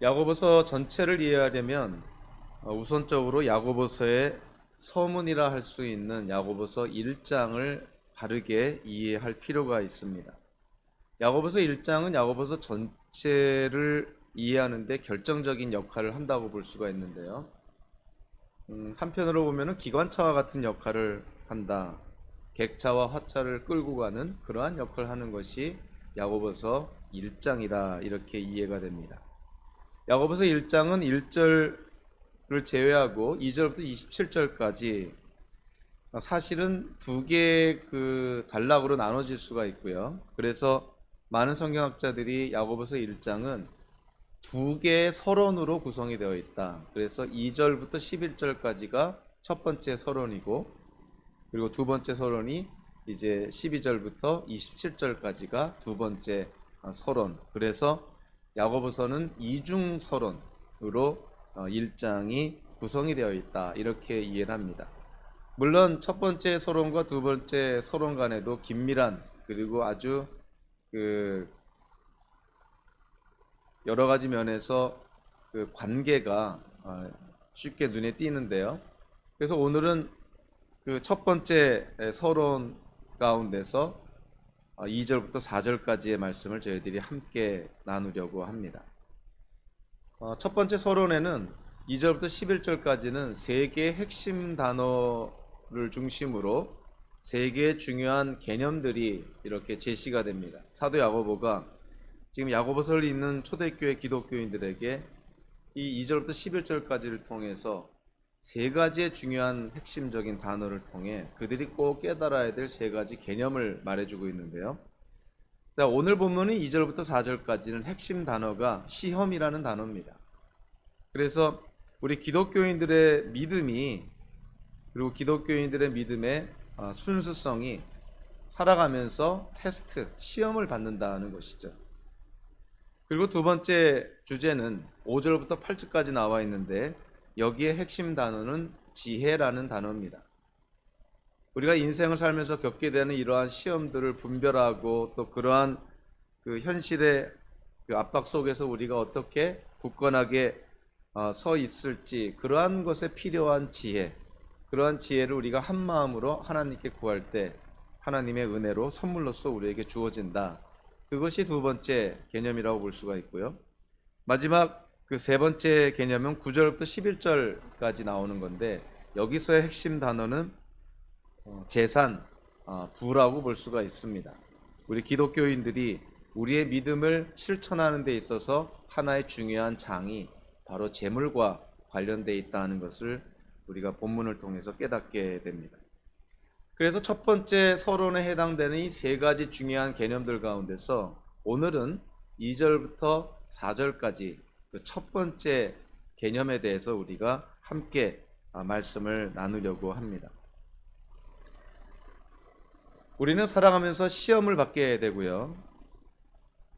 야고보서 전체를 이해하려면 우선적으로 야고보서의 서문이라 할 수 있는 야고보서 1장을 바르게 이해할 필요가 있습니다. 야고보서 1장은 야고보서 전체를 이해하는 데 결정적인 역할을 한다고 볼 수가 있는데요. 한편으로 보면 기관차와 같은 역할을 한다. 객차와 화차를 끌고 가는 그러한 역할을 하는 것이 야고보서 1장이다, 이렇게 이해가 됩니다. 야고보서 1장은 1절을 제외하고 2절부터 27절까지 사실은 두 개의 그 단락으로 나눠질 수가 있고요. 그래서 많은 성경학자들이 야고보서 1장은 두 개의 서론으로 구성이 되어 있다. 그래서 2절부터 11절까지가 첫 번째 서론이고, 그리고 두 번째 서론이 이제 12절부터 27절까지가 두 번째 서론. 그래서 야고보서는 이중 서론으로 1장이 구성이 되어 있다, 이렇게 이해를 합니다. 물론 첫 번째 서론과 두 번째 서론 간에도 긴밀한, 그리고 아주 그 여러 가지 면에서 그 관계가 쉽게 눈에 띄는데요. 그래서 오늘은 그 첫 번째 서론 가운데서 2절부터 4절까지의 말씀을 저희들이 함께 나누려고 합니다. 첫 번째 서론에는 2절부터 11절까지는 세 개의 핵심 단어를 중심으로 세 개의 중요한 개념들이 이렇게 제시가 됩니다. 사도 야고보가 지금 야고보서를 읽는 초대교회 기독교인들에게 이 2절부터 11절까지를 통해서 세 가지의 중요한 핵심적인 단어를 통해 그들이 꼭 깨달아야 될 세 가지 개념을 말해주고 있는데요. 자, 오늘 본문은 2절부터 4절까지는 핵심 단어가 시험이라는 단어입니다. 그래서 우리 기독교인들의 믿음이, 그리고 기독교인들의 믿음의 순수성이 살아가면서 테스트, 시험을 받는다는 것이죠. 그리고 두 번째 주제는 5절부터 8절까지 나와 있는데, 여기에 핵심 단어는 지혜라는 단어입니다. 우리가 인생을 살면서 겪게 되는 이러한 시험들을 분별하고, 또 그러한 그 현실의 그 압박 속에서 우리가 어떻게 굳건하게 서 있을지, 그러한 것에 필요한 지혜, 그러한 지혜를 우리가 한 마음으로 하나님께 구할 때 하나님의 은혜로 선물로서 우리에게 주어진다. 그것이 두 번째 개념이라고 볼 수가 있고요. 마지막 그 세 번째 개념은 9절부터 11절까지 나오는 건데, 여기서의 핵심 단어는 재산, 부라고 볼 수가 있습니다. 우리 기독교인들이 우리의 믿음을 실천하는 데 있어서 하나의 중요한 장이 바로 재물과 관련되어 있다는 것을 우리가 본문을 통해서 깨닫게 됩니다. 그래서 첫 번째 서론에 해당되는 이 세 가지 중요한 개념들 가운데서 오늘은 2절부터 4절까지 그 첫 번째 개념에 대해서 우리가 함께 말씀을 나누려고 합니다. 우리는 살아가면서 시험을 받게 되고요.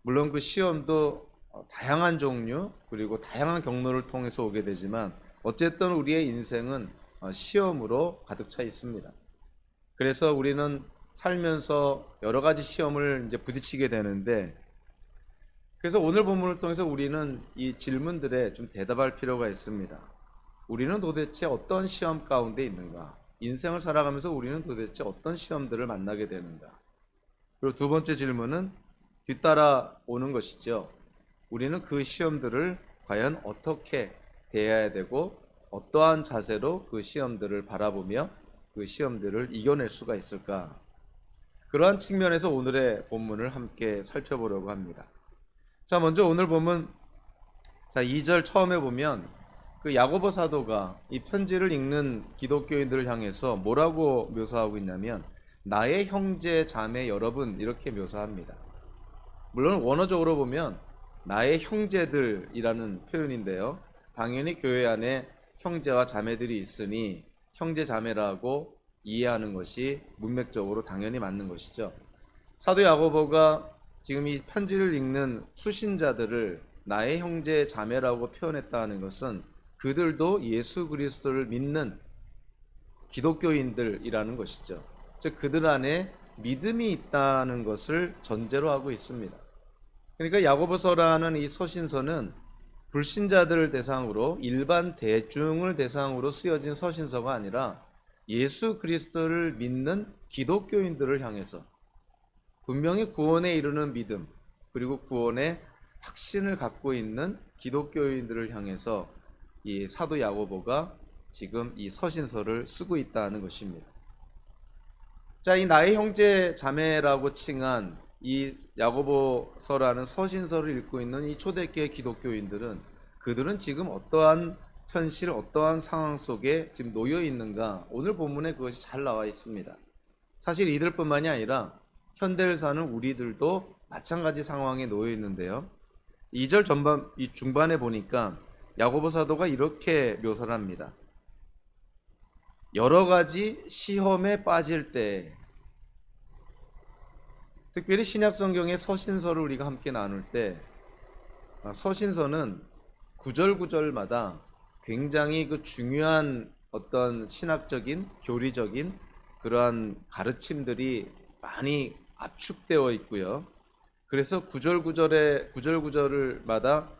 물론 그 시험도 다양한 종류, 그리고 다양한 경로를 통해서 오게 되지만, 어쨌든 우리의 인생은 시험으로 가득 차 있습니다. 그래서 우리는 살면서 여러 가지 시험을 이제 부딪히게 되는데, 그래서 오늘 본문을 통해서 우리는 이 질문들에 좀 대답할 필요가 있습니다. 우리는 도대체 어떤 시험 가운데 있는가? 인생을 살아가면서 우리는 도대체 어떤 시험들을 만나게 되는가? 그리고 두 번째 질문은 뒤따라 오는 것이죠. 우리는 그 시험들을 과연 어떻게 대해야 되고, 어떠한 자세로 그 시험들을 바라보며 그 시험들을 이겨낼 수가 있을까? 그러한 측면에서 오늘의 본문을 함께 살펴보려고 합니다. 자, 먼저 오늘 본문 2절 처음에 보면 그 야고보 사도가 이 편지를 읽는 기독교인들을 향해서 뭐라고 묘사하고 있냐면, 나의 형제 자매 여러분, 이렇게 묘사합니다. 물론 원어적으로 보면 나의 형제들이라는 표현인데요, 당연히 교회 안에 형제와 자매들이 있으니 형제 자매라고 이해하는 것이 문맥적으로 당연히 맞는 것이죠. 사도 야고보가 지금 이 편지를 읽는 수신자들을 나의 형제 자매라고 표현했다는 것은 그들도 예수 그리스도를 믿는 기독교인들이라는 것이죠. 즉 그들 안에 믿음이 있다는 것을 전제로 하고 있습니다. 그러니까 야고보서라는 이 서신서는 불신자들을 대상으로 일반 대중을 대상으로 쓰여진 서신서가 아니라 예수 그리스도를 믿는 기독교인들을 향해서 분명히 구원에 이르는 믿음 그리고 구원의 확신을 갖고 있는 기독교인들을 향해서 이 사도 야고보가 지금 이 서신서를 쓰고 있다는 것입니다. 자, 이 나의 형제 자매라고 칭한 이 야고보서라는 서신서를 읽고 있는 이 초대교회 기독교인들은 그들은 지금 어떠한 현실, 어떠한 상황 속에 지금 놓여 있는가? 오늘 본문에 그것이 잘 나와 있습니다. 사실 이들뿐만이 아니라 현대를 사는 우리들도 마찬가지 상황에 놓여 있는데요. 2절 전반, 이 중반에 보니까 야고보 사도가 이렇게 묘사를 합니다. 여러 가지 시험에 빠질 때, 특별히 신약 성경의 서신서를 우리가 함께 나눌 때, 서신서는 구절구절마다 굉장히 그 중요한 어떤 신학적인, 교리적인 그러한 가르침들이 많이 압축되어 있고요. 그래서 구절구절마다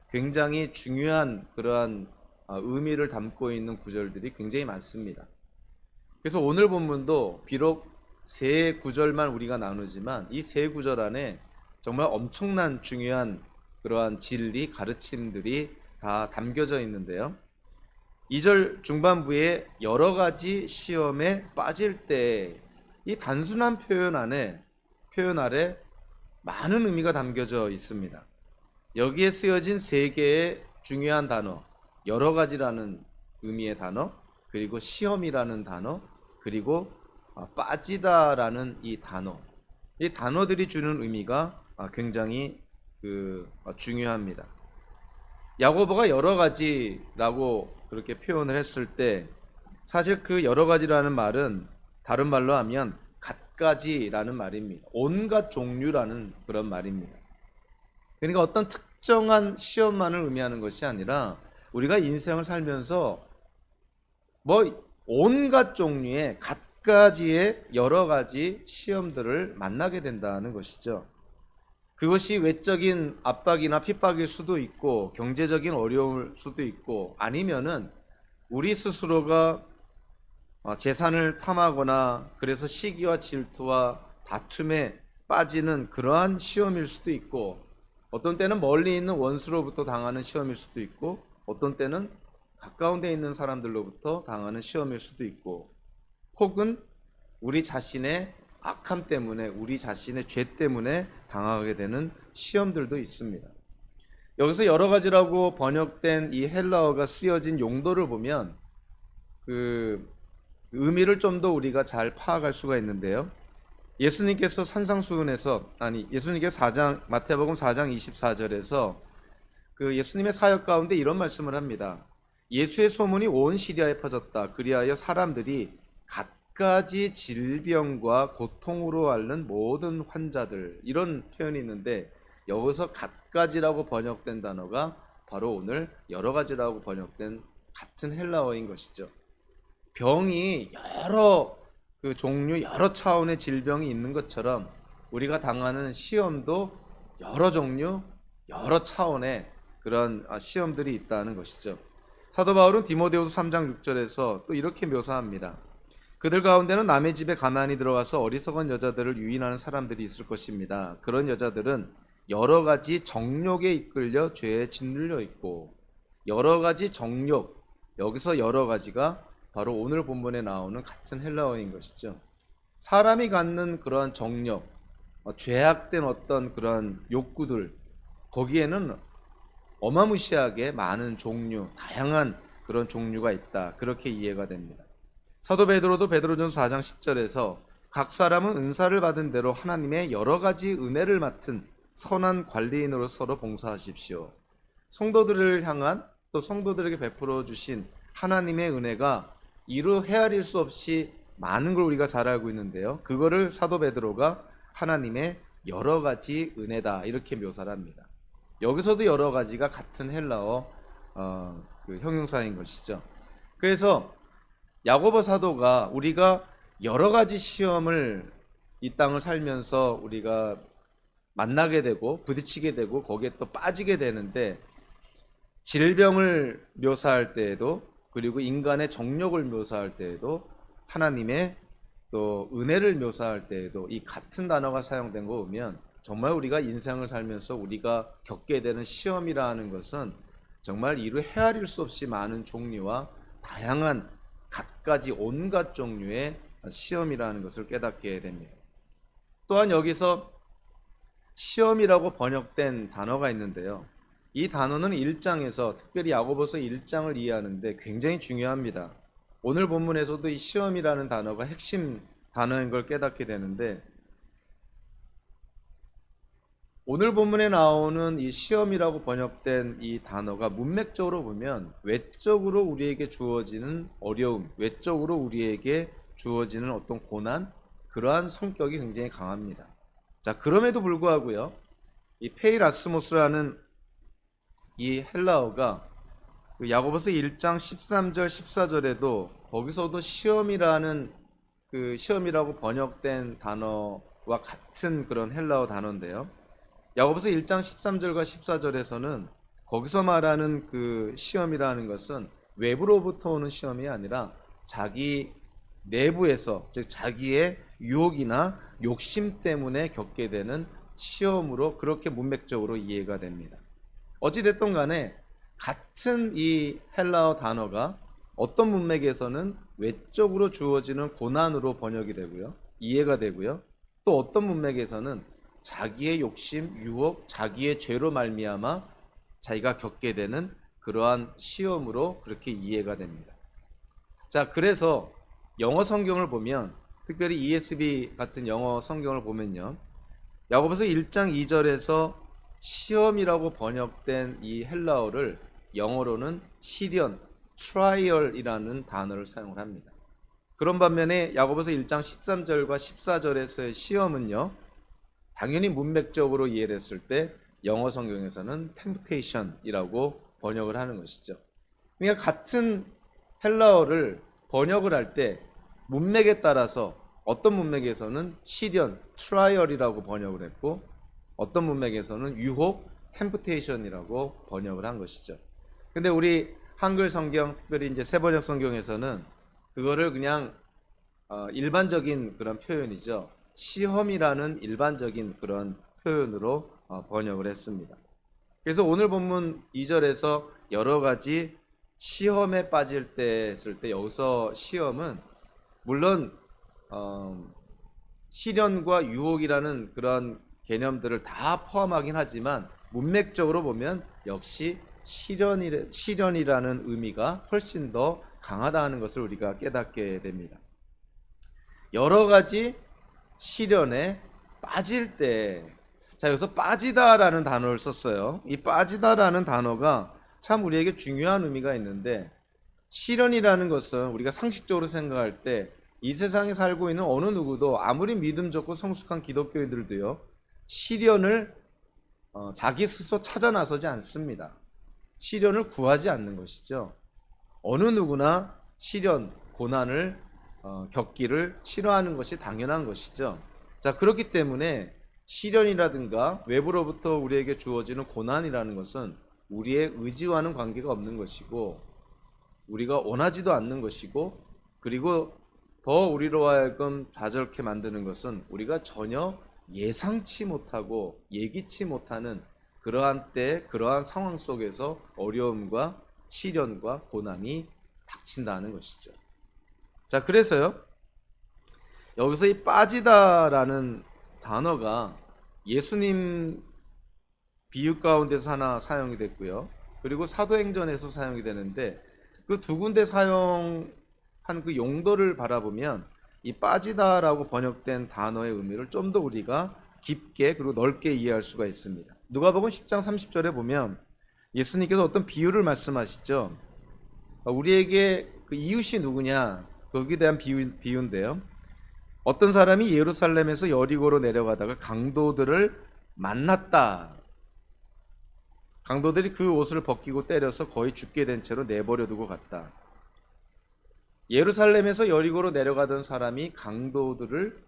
굉장히 중요한 그러한 의미를 담고 있는 구절들이 굉장히 많습니다. 그래서 오늘 본문도 비록 세 구절만 우리가 나누지만 이 세 구절 안에 정말 엄청난 중요한 그러한 진리, 가르침들이 다 담겨져 있는데요. 2절 중반부에 여러 가지 시험에 빠질 때 이 단순한 표현 아래 많은 의미가 담겨져 있습니다. 여기에 쓰여진 세 개의 중요한 단어, 여러 가지라는 의미의 단어, 그리고 시험이라는 단어, 그리고 빠지다라는 이 단어. 이 단어들이 주는 의미가 굉장히 중요합니다. 야고보가 여러 가지라고 그렇게 표현을 했을 때 사실 그 여러 가지라는 말은 다른 말로 하면 갖가지라는 말입니다. 온갖 종류라는 그런 말입니다. 그러니까 어떤 특정한 시험만을 의미하는 것이 아니라 우리가 인생을 살면서 온갖 종류의 갖가지의 여러 가지 시험들을 만나게 된다는 것이죠. 그것이 외적인 압박이나 핍박일 수도 있고 경제적인 어려움일 수도 있고 아니면은 우리 스스로가 재산을 탐하거나 그래서 시기와 질투와 다툼에 빠지는 그러한 시험일 수도 있고 어떤 때는 멀리 있는 원수로부터 당하는 시험일 수도 있고 어떤 때는 가까운 데 있는 사람들로부터 당하는 시험일 수도 있고 혹은 우리 자신의 악함 때문에 우리 자신의 죄 때문에 당하게 되는 시험들도 있습니다. 여기서 여러 가지라고 번역된 이 헬라어가 쓰여진 용도를 보면 그 의미를 좀 더 우리가 잘 파악할 수가 있는데요. 예수님께서 마태복음 4장 24절에서 그 예수님의 사역 가운데 이런 말씀을 합니다. 예수의 소문이 온 시리아에 퍼졌다. 그리하여 사람들이 갖가지 질병과 고통으로 앓는 모든 환자들, 이런 표현이 있는데 여기서 갖가지라고 번역된 단어가 바로 오늘 여러 가지라고 번역된 같은 헬라어인 것이죠. 병이 여러 종류, 여러 차원의 질병이 있는 것처럼 우리가 당하는 시험도 여러 종류, 여러 차원의 그런 시험들이 있다는 것이죠. 사도 바울은 디모데후서 3장 6절에서 또 이렇게 묘사합니다. 그들 가운데는 남의 집에 가만히 들어가서 어리석은 여자들을 유인하는 사람들이 있을 것입니다. 그런 여자들은 여러 가지 정욕에 이끌려 죄에 짓눌려 있고, 여러 가지 정욕, 여기서 여러 가지가 바로 오늘 본문에 나오는 같은 헬라어인 것이죠. 사람이 갖는 그러한 정욕, 죄악된 어떤 그런 욕구들, 거기에는 어마무시하게 많은 종류, 다양한 그런 종류가 있다. 그렇게 이해가 됩니다. 사도 베드로도 베드로전서 4장 10절에서 각 사람은 은사를 받은 대로 하나님의 여러 가지 은혜를 맡은 선한 관리인으로 서로 봉사하십시오. 성도들을 향한 또 성도들에게 베풀어 주신 하나님의 은혜가 이루 헤아릴 수 없이 많은 걸 우리가 잘 알고 있는데요. 그거를 사도 베드로가 하나님의 여러 가지 은혜다 이렇게 묘사를 합니다. 여기서도 여러 가지가 같은 헬라어 형용사인 것이죠. 그래서 야고보 사도가 우리가 여러 가지 시험을 이 땅을 살면서 우리가 만나게 되고 부딪히게 되고 거기에 또 빠지게 되는데 질병을 묘사할 때에도, 그리고 인간의 정욕을 묘사할 때에도, 하나님의 또 은혜를 묘사할 때에도 이 같은 단어가 사용된 거 보면 정말 우리가 인생을 살면서 우리가 겪게 되는 시험이라는 것은 정말 이루 헤아릴 수 없이 많은 종류와 다양한 갖가지 온갖 종류의 시험이라는 것을 깨닫게 됩니다. 또한 여기서 시험이라고 번역된 단어가 있는데요. 이 단어는 1장에서, 특별히 야고보서 1장을 이해하는데 굉장히 중요합니다. 오늘 본문에서도 이 시험이라는 단어가 핵심 단어인 걸 깨닫게 되는데, 오늘 본문에 나오는 이 시험이라고 번역된 이 단어가 문맥적으로 보면 외적으로 우리에게 주어지는 어려움, 외적으로 우리에게 주어지는 어떤 고난, 그러한 성격이 굉장히 강합니다. 자, 그럼에도 불구하고요, 이 페이라스모스라는 이 헬라어가 야고보서 1장 13절 14절에도 거기서도 시험이라는 그 시험이라고 번역된 단어와 같은 그런 헬라어 단어인데요. 야고보서 1장 13절과 14절에서는 거기서 말하는 그 시험이라는 것은 외부로부터 오는 시험이 아니라 자기 내부에서, 즉 자기의 유혹이나 욕심 때문에 겪게 되는 시험으로 그렇게 문맥적으로 이해가 됩니다. 어찌됐든 간에 같은 이 헬라어 단어가 어떤 문맥에서는 외적으로 주어지는 고난으로 번역이 되고요, 이해가 되고요, 또 어떤 문맥에서는 자기의 욕심, 유혹, 자기의 죄로 말미암아 자기가 겪게 되는 그러한 시험으로 그렇게 이해가 됩니다. 자, 그래서 영어 성경을 보면, 특별히 ESV 같은 영어 성경을 보면요, 야고보서 1장 2절에서 시험이라고 번역된 이 헬라어를 영어로는 시련, 트라이얼이라는 단어를 사용을 합니다. 그런 반면에 야고보서 1장 13절과 14절에서의 시험은요, 당연히 문맥적으로 이해를 했을 때 영어 성경에서는 temptation이라고 번역을 하는 것이죠. 그러니까 같은 헬라어를 번역을 할 때 문맥에 따라서 어떤 문맥에서는 시련, 트라이얼이라고 번역을 했고, 어떤 문맥에서는 유혹, temptation이라고 번역을 한 것이죠. 근데 우리 한글 성경, 특별히 이제 새번역 성경에서는 그거를 그냥 일반적인 그런 표현이죠. 시험이라는 일반적인 그런 표현으로 번역을 했습니다. 그래서 오늘 본문 2절에서 여러 가지 시험에 빠질 때 했을 때, 여기서 시험은 물론 시련과 유혹이라는 그런 개념들을 다 포함하긴 하지만 문맥적으로 보면 역시 시련이라는 의미가 훨씬 더 강하다는 것을 우리가 깨닫게 됩니다. 여러 가지 시련에 빠질 때, 자, 여기서 빠지다라는 단어를 썼어요. 이 빠지다라는 단어가 참 우리에게 중요한 의미가 있는데, 시련이라는 것은 우리가 상식적으로 생각할 때 이 세상에 살고 있는 어느 누구도, 아무리 믿음 좋고 성숙한 기독교인들도요, 시련을 자기 스스로 찾아 나서지 않습니다. 시련을 구하지 않는 것이죠. 어느 누구나 시련, 고난을 겪기를 싫어하는 것이 당연한 것이죠. 자, 그렇기 때문에 시련이라든가 외부로부터 우리에게 주어지는 고난이라는 것은 우리의 의지와는 관계가 없는 것이고, 우리가 원하지도 않는 것이고, 그리고 더 우리로 하여금 좌절케 만드는 것은 우리가 전혀 예상치 못하고 예기치 못하는 그러한 때, 그러한 상황 속에서 어려움과 시련과 고난이 닥친다는 것이죠. 자, 그래서요, 여기서 이 빠지다라는 단어가 예수님 비유 가운데서 하나 사용이 됐고요, 그리고 사도행전에서 사용이 되는데, 그 두 군데 사용한 그 용도를 바라보면 이 빠지다라고 번역된 단어의 의미를 좀 더 우리가 깊게 그리고 넓게 이해할 수가 있습니다. 누가복음 10장 30절에 보면 예수님께서 어떤 비유를 말씀하시죠. 우리에게 그 이웃이 누구냐, 거기에 대한 비유인데요. 어떤 사람이 예루살렘에서 여리고로 내려가다가 강도들을 만났다. 강도들이 그 옷을 벗기고 때려서 거의 죽게 된 채로 내버려 두고 갔다. 예루살렘에서 여리고로 내려가던 사람이 강도들을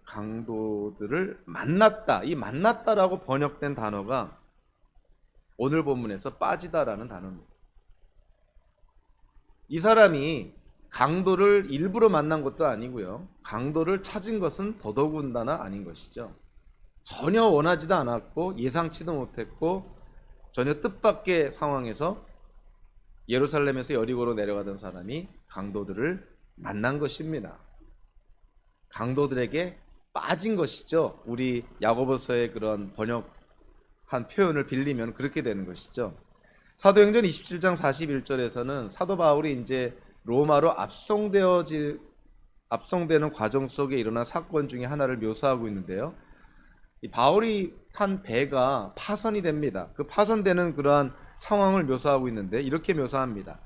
만났다. 이 만났다라고 번역된 단어가 오늘 본문에서 빠지다라는 단어입니다. 이 사람이 강도를 일부러 만난 것도 아니고요. 강도를 찾은 것은 더더군다나 아닌 것이죠. 전혀 원하지도 않았고 예상치도 못했고 전혀 뜻밖의 상황에서 예루살렘에서 여리고로 내려가던 사람이 강도들을 만난 것입니다. 강도들에게 빠진 것이죠. 우리 야고보서의 그런 번역한 표현을 빌리면 그렇게 되는 것이죠. 사도행전 27장 41절에서는 사도 바울이 이제 로마로 압송되는 과정 속에 일어난 사건 중에 하나를 묘사하고 있는데요. 이 바울이 탄 배가 파선이 됩니다. 그 파선되는 그러한 상황을 묘사하고 있는데 이렇게 묘사합니다.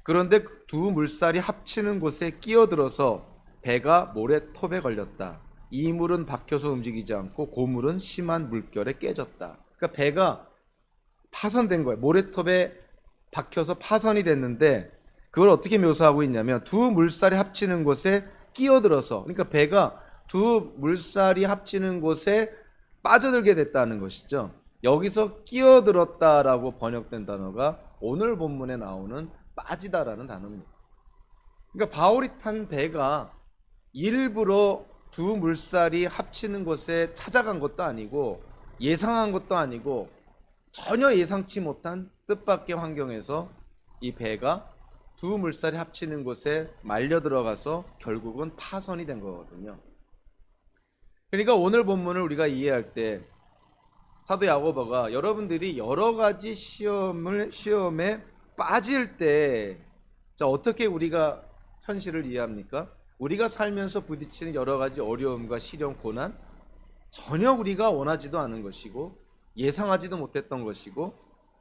그런데 두 물살이 합치는 곳에 끼어들어서 배가 모래톱에 걸렸다. 이 물은 박혀서 움직이지 않고 고물은 심한 물결에 깨졌다. 그러니까 배가 파선된 거예요. 모래톱에 박혀서 파선이 됐는데 그걸 어떻게 묘사하고 있냐면 두 물살이 합치는 곳에 끼어들어서, 그러니까 배가 두 물살이 합치는 곳에 빠져들게 됐다는 것이죠. 여기서 끼어들었다라고 번역된 단어가 오늘 본문에 나오는 빠지다라는 단어입니다. 그러니까 바울이 탄 배가 일부러 두 물살이 합치는 곳에 찾아간 것도 아니고 예상한 것도 아니고 전혀 예상치 못한 뜻밖의 환경에서 이 배가 두 물살이 합치는 곳에 말려 들어가서 결국은 파선이 된 거거든요. 그러니까 오늘 본문을 우리가 이해할 때 사도 야고보가 여러분들이 여러 가지 시험에 빠질 때 어떻게 우리가 현실을 이해합니까? 우리가 살면서 부딪히는 여러 가지 어려움과 시련, 고난 전혀 우리가 원하지도 않은 것이고 예상하지도 못했던 것이고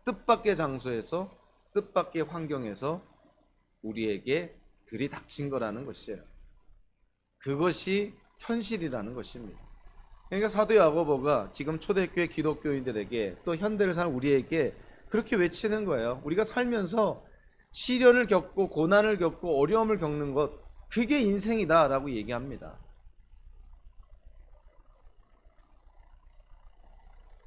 뜻밖의 장소에서 뜻밖의 환경에서 우리에게 들이닥친 거라는 것이에요. 그것이 현실이라는 것입니다. 그러니까 사도 야고보가 지금 초대교회 기독교인들에게 또 현대를 사는 우리에게 그렇게 외치는 거예요. 우리가 살면서 시련을 겪고 고난을 겪고 어려움을 겪는 것, 그게 인생이다라고 얘기합니다.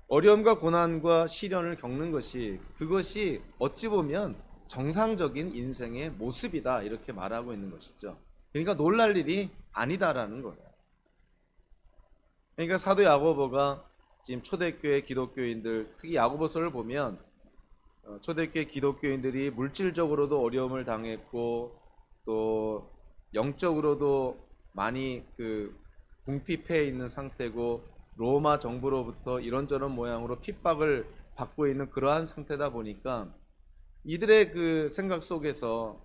어려움과 고난과 시련을 겪는 것이, 그것이 어찌 보면 정상적인 인생의 모습이다 이렇게 말하고 있는 것이죠. 그러니까 놀랄 일이 아니다라는 거예요. 그러니까 사도 야고보가 지금 초대교회 기독교인들, 특히 야고보서를 보면 초대교회 기독교인들이 물질적으로도 어려움을 당했고 또 영적으로도 많이 궁핍해 있는 상태고 로마 정부로부터 이런저런 모양으로 핍박을 받고 있는 그러한 상태다 보니까 이들의 그 생각 속에서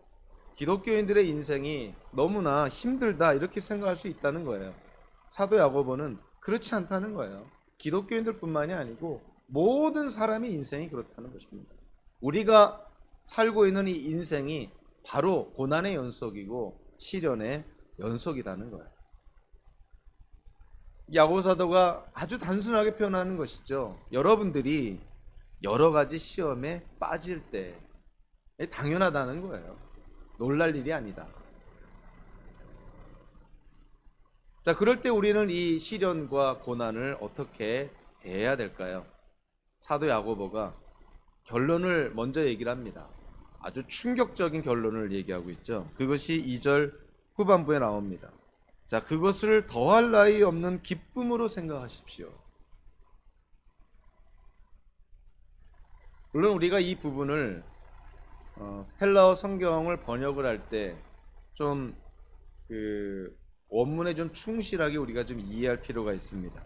기독교인들의 인생이 너무나 힘들다 이렇게 생각할 수 있다는 거예요. 사도 야고보는 그렇지 않다는 거예요. 기독교인들뿐만이 아니고 모든 사람의 인생이 그렇다는 것입니다. 우리가 살고 있는 이 인생이 바로 고난의 연속이고 시련의 연속이라는 거예요. 야고보 사도가 아주 단순하게 표현하는 것이죠. 여러분들이 여러 가지 시험에 빠질 때 당연하다는 거예요. 놀랄 일이 아니다. 자, 그럴 때 우리는 이 시련과 고난을 어떻게 대해야 될까요? 사도 야고보가 결론을 먼저 얘기를 합니다. 아주 충격적인 결론을 얘기하고 있죠. 그것이 2절 후반부에 나옵니다. 자, 그것을 더할 나위 없는 기쁨으로 생각하십시오. 물론 우리가 이 부분을 헬라어 성경을 번역을 할 때 좀 원문에 좀 충실하게 우리가 좀 이해할 필요가 있습니다.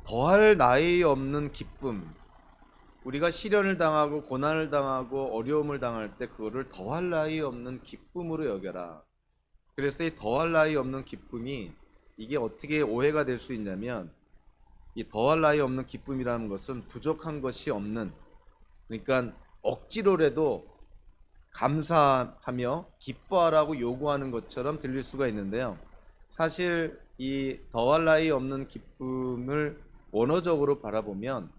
더할 나위 없는 기쁨, 우리가 시련을 당하고 고난을 당하고 어려움을 당할 때 그거를 더할 나위 없는 기쁨으로 여겨라. 그래서 이 더할 나위 없는 기쁨이 이게 어떻게 오해가 될 수 있냐면 이 더할 나위 없는 기쁨이라는 것은 부족한 것이 없는, 그러니까 억지로라도 감사하며 기뻐하라고 요구하는 것처럼 들릴 수가 있는데요. 사실 이 더할 나위 없는 기쁨을 원어적으로 바라보면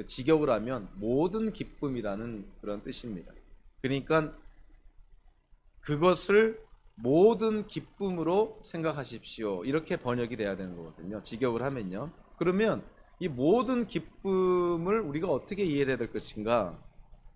직역을 하면 모든 기쁨이라는 그런 뜻입니다. 그러니까 그것을 모든 기쁨으로 생각하십시오. 이렇게 번역이 돼야 되는 거거든요. 직역을 하면요. 그러면 이 모든 기쁨을 우리가 어떻게 이해해야 될 것인가?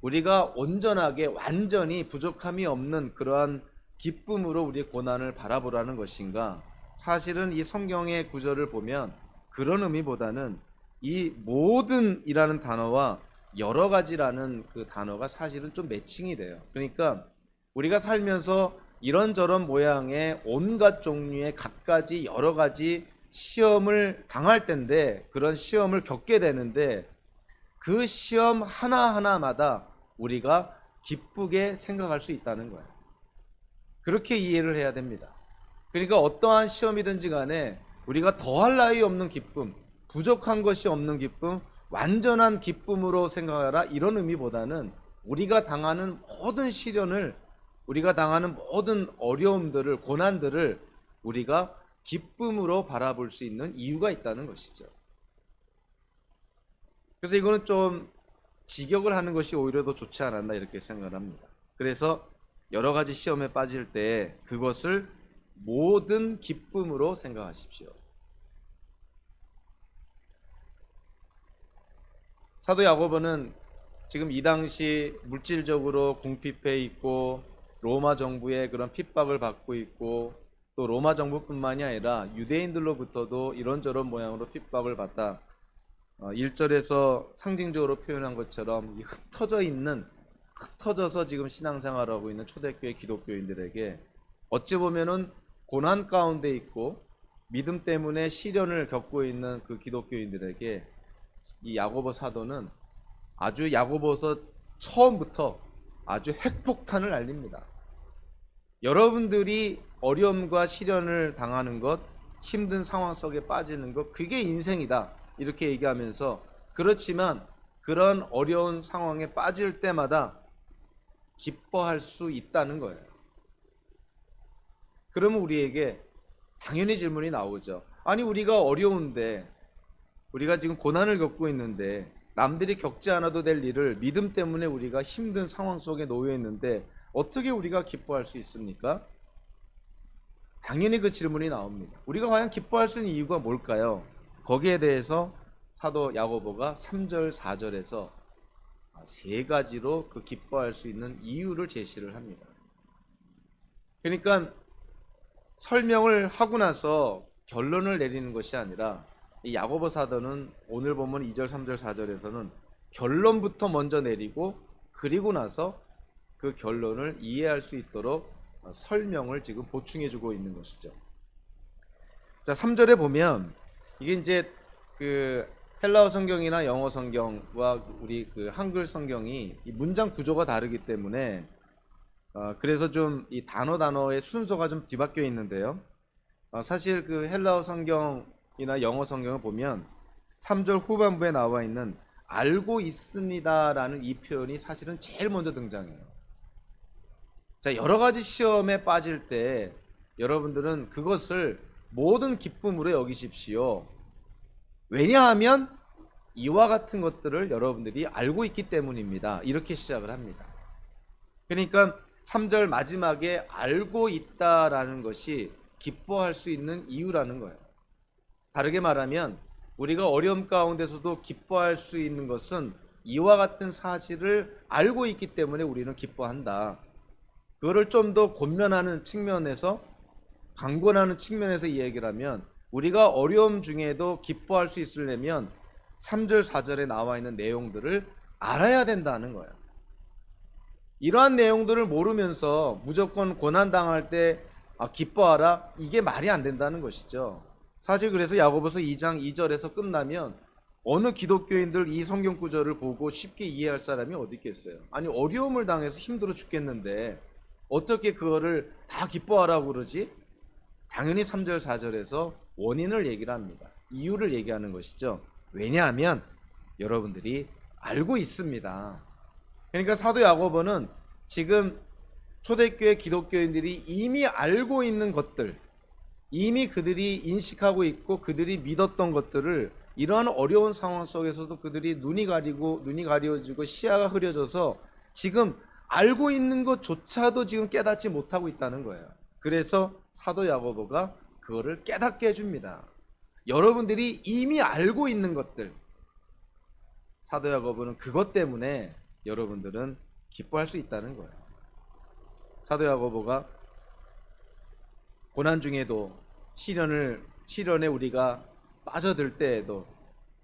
우리가 온전하게 완전히 부족함이 없는 그러한 기쁨으로 우리의 고난을 바라보라는 것인가? 사실은 이 성경의 구절을 보면 그런 의미보다는 이 모든이라는 단어와 여러 가지라는 그 단어가 사실은 좀 매칭이 돼요. 그러니까 우리가 살면서 이런저런 모양의 온갖 종류의 갖가지 여러 가지 시험을 당할 텐데, 그런 시험을 겪게 되는데 그 시험 하나하나마다 우리가 기쁘게 생각할 수 있다는 거예요. 그렇게 이해를 해야 됩니다. 그러니까 어떠한 시험이든지 간에 우리가 더할 나위 없는 기쁨, 부족한 것이 없는 기쁨, 완전한 기쁨으로 생각하라, 이런 의미보다는 우리가 당하는 모든 시련을, 우리가 당하는 모든 어려움들을, 고난들을 우리가 기쁨으로 바라볼 수 있는 이유가 있다는 것이죠. 그래서 이거는 좀 직역을 하는 것이 오히려 더 좋지 않았나 이렇게 생각을 합니다. 그래서 여러 가지 시험에 빠질 때 그것을 모든 기쁨으로 생각하십시오. 사도 야고보는 지금 이 당시 물질적으로 궁핍해 있고 로마 정부의 그런 핍박을 받고 있고, 또 로마 정부뿐만이 아니라 유대인들로부터도 이런저런 모양으로 핍박을 받다. 1절에서 상징적으로 표현한 것처럼 이 흩어져서 지금 신앙생활하고 있는 초대교회 기독교인들에게 어찌 보면은 고난 가운데 있고 믿음 때문에 시련을 겪고 있는 그 기독교인들에게 이 야고보 사도는 아주 야고보서 처음부터 아주 핵폭탄을 날립니다. 여러분들이 어려움과 시련을 당하는 것, 힘든 상황 속에 빠지는 것, 그게 인생이다 이렇게 얘기하면서, 그렇지만 그런 어려운 상황에 빠질 때마다 기뻐할 수 있다는 거예요. 그러면 우리에게 당연히 질문이 나오죠. 아니, 우리가 어려운데, 우리가 지금 고난을 겪고 있는데, 남들이 겪지 않아도 될 일을 믿음 때문에 우리가 힘든 상황 속에 놓여 있는데 어떻게 우리가 기뻐할 수 있습니까? 당연히 그 질문이 나옵니다. 우리가 과연 기뻐할 수 있는 이유가 뭘까요? 거기에 대해서 사도 야고보가 3절 4절에서 세 가지로 그 기뻐할 수 있는 이유를 제시를 합니다. 그러니까 설명을 하고 나서 결론을 내리는 것이 아니라, 이 야고보 사도는 오늘 보면 2절 3절 4절에서는 결론부터 먼저 내리고 그리고 나서 그 결론을 이해할 수 있도록 설명을 지금 보충해 주고 있는 것이죠. 자, 3절에 보면 이게 이제 그 헬라어 성경이나 영어 성경과 우리 그 한글 성경이 이 문장 구조가 다르기 때문에 그래서 좀 이 단어의 순서가 좀 뒤바뀌어 있는데요. 사실 그 헬라어 성경이나 영어 성경을 보면 3절 후반부에 나와 있는 알고 있습니다라는 이 표현이 사실은 제일 먼저 등장해요. 자, 여러 가지 시험에 빠질 때 여러분들은 그것을 모든 기쁨으로 여기십시오. 왜냐하면 이와 같은 것들을 여러분들이 알고 있기 때문입니다. 이렇게 시작을 합니다. 그러니까 3절 마지막에 알고 있다라는 것이 기뻐할 수 있는 이유라는 거예요. 다르게 말하면 우리가 어려움 가운데서도 기뻐할 수 있는 것은 이와 같은 사실을 알고 있기 때문에 우리는 기뻐한다. 그거를 좀 더 권면하는 측면에서, 강권하는 측면에서 이 얘기를 하면, 우리가 어려움 중에도 기뻐할 수 있으려면 3절 4절에 나와 있는 내용들을 알아야 된다는 거예요. 이러한 내용들을 모르면서 무조건 고난당할 때 기뻐하라, 이게 말이 안 된다는 것이죠. 사실 그래서 야고보서 2장 2절에서 끝나면 어느 기독교인들 이 성경 구절을 보고 쉽게 이해할 사람이 어디 있겠어요? 아니, 어려움을 당해서 힘들어 죽겠는데 어떻게 그거를 다 기뻐하라고 그러지? 당연히 3절 4절에서 원인을 얘기를 합니다. 이유를 얘기하는 것이죠. 왜냐하면 여러분들이 알고 있습니다. 그러니까 사도 야고보는 지금 초대교회 기독교인들이 이미 알고 있는 것들, 이미 그들이 인식하고 있고 그들이 믿었던 것들을 이러한 어려운 상황 속에서도 그들이 눈이 가려지고 시야가 흐려져서 지금 알고 있는 것조차도 지금 깨닫지 못하고 있다는 거예요. 그래서 사도 야고보가 그거를 깨닫게 해줍니다. 여러분들이 이미 알고 있는 것들, 사도 야고보는 그것 때문에 여러분들은 기뻐할 수 있다는 거예요. 사도 야고보가 고난 중에도 시련에 우리가 빠져들 때에도,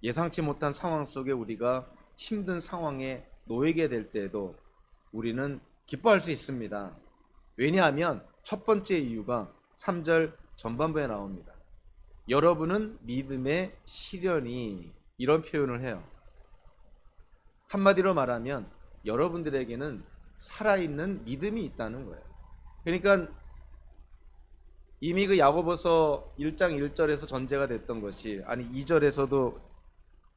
예상치 못한 상황 속에 우리가 힘든 상황에 놓이게 될 때에도 우리는 기뻐할 수 있습니다. 왜냐하면 첫 번째 이유가 3절 전반부에 나옵니다. 여러분은 믿음의 시련이, 이런 표현을 해요. 한마디로 말하면 여러분들에게는 살아있는 믿음이 있다는 거예요. 그러니까 이미 그 야고보서 1장 1절에서 전제가 됐던 것이, 아니 2절에서도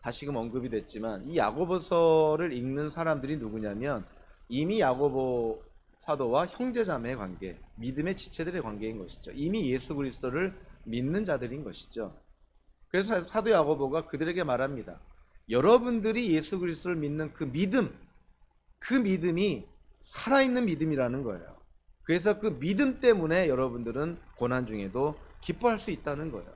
다시금 언급이 됐지만, 이 야고보서를 읽는 사람들이 누구냐면 이미 야고보 사도와 형제자매의 관계, 믿음의 지체들의 관계인 것이죠. 이미 예수 그리스도를 믿는 자들인 것이죠. 그래서 사도 야고보가 그들에게 말합니다. 여러분들이 예수 그리스도를 믿는 그 믿음이 살아있는 믿음이라는 거예요. 그래서 그 믿음 때문에 여러분들은 고난 중에도 기뻐할 수 있다는 거예요.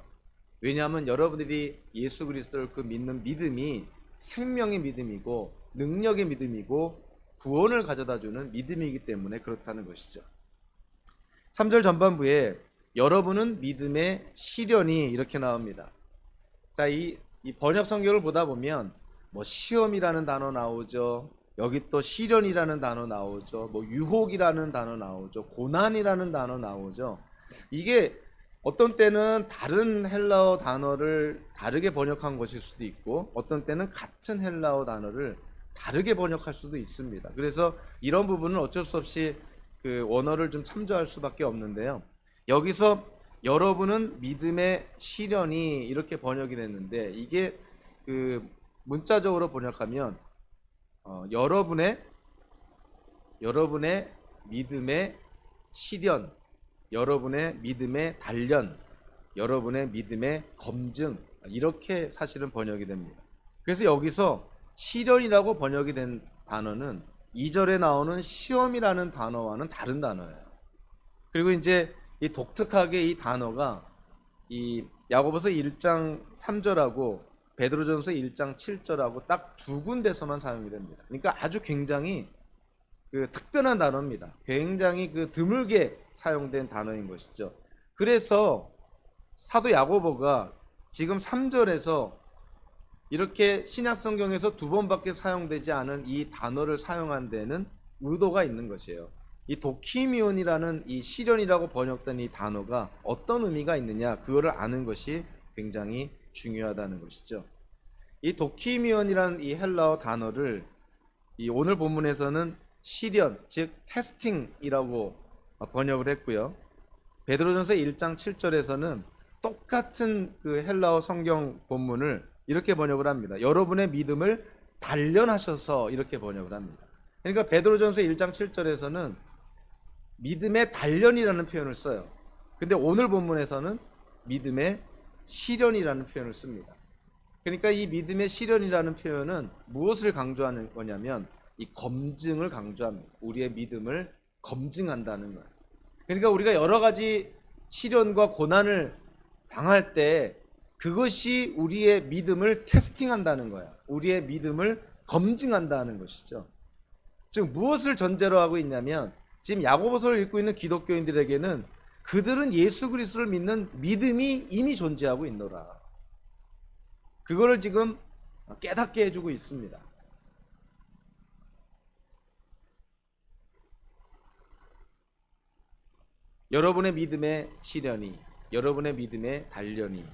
왜냐하면 여러분들이 예수 그리스도를 그 믿는 믿음이 생명의 믿음이고 능력의 믿음이고 구원을 가져다주는 믿음이기 때문에 그렇다는 것이죠. 3절 전반부에 여러분은 믿음의 시련이, 이렇게 나옵니다. 자, 이 번역 성경을 보다 보면 뭐 시험이라는 단어 나오죠. 여기 또 시련이라는 단어 나오죠. 뭐 유혹이라는 단어 나오죠. 고난이라는 단어 나오죠. 이게 어떤 때는 다른 헬라어 단어를 다르게 번역한 것일 수도 있고, 어떤 때는 같은 헬라어 단어를 다르게 번역할 수도 있습니다. 그래서 이런 부분은 어쩔 수 없이 그 원어를 좀 참조할 수밖에 없는데요. 여기서 여러분은 믿음의 시련이, 이렇게 번역이 됐는데, 이게 그 문자적으로 번역하면 여러분의 믿음의 시련, 여러분의 믿음의 단련, 여러분의 믿음의 검증, 이렇게 사실은 번역이 됩니다. 그래서 여기서 시련이라고 번역이 된 단어는 2절에 나오는 시험이라는 단어와는 다른 단어예요. 그리고 이제 이 독특하게 이 단어가 이 야고보서 1장 3절하고 베드로전서 1장 7절하고 딱 두 군데서만 사용이 됩니다. 그러니까 아주 굉장히 그 특별한 단어입니다. 굉장히 그 드물게 사용된 단어인 것이죠. 그래서 사도 야고보가 지금 3절에서 이렇게 신약 성경에서 두 번밖에 사용되지 않은 이 단어를 사용한 데는 의도가 있는 것이에요. 이 도키미온이라는 이 시련이라고 번역된 이 단어가 어떤 의미가 있느냐, 그거를 아는 것이 굉장히 중요하다는 것이죠. 이 도키미온이라는 이 헬라어 단어를 이 오늘 본문에서는 시련, 즉 테스팅이라고 번역을 했고요. 베드로전서 1장 7절에서는 똑같은 그 헬라어 성경 본문을 이렇게 번역을 합니다. 여러분의 믿음을 단련하셔서, 이렇게 번역을 합니다. 그러니까 베드로전서 1장 7절에서는 믿음의 단련이라는 표현을 써요. 근데 오늘 본문에서는 믿음의 시련이라는 표현을 씁니다. 그러니까 이 믿음의 시련이라는 표현은 무엇을 강조하는 거냐면 이 검증을 강조합니다. 우리의 믿음을 검증한다는 거예요. 그러니까 우리가 여러 가지 시련과 고난을 당할 때 그것이 우리의 믿음을 테스팅한다는 거야. 우리의 믿음을 검증한다는 것이죠. 즉 무엇을 전제로 하고 있냐면, 지금 야고보서를 읽고 있는 기독교인들에게는 그들은 예수 그리스도를 믿는 믿음이 이미 존재하고 있노라. 그거를 지금 깨닫게 해주고 있습니다. 여러분의 믿음의 시련이, 여러분의 믿음의 단련이,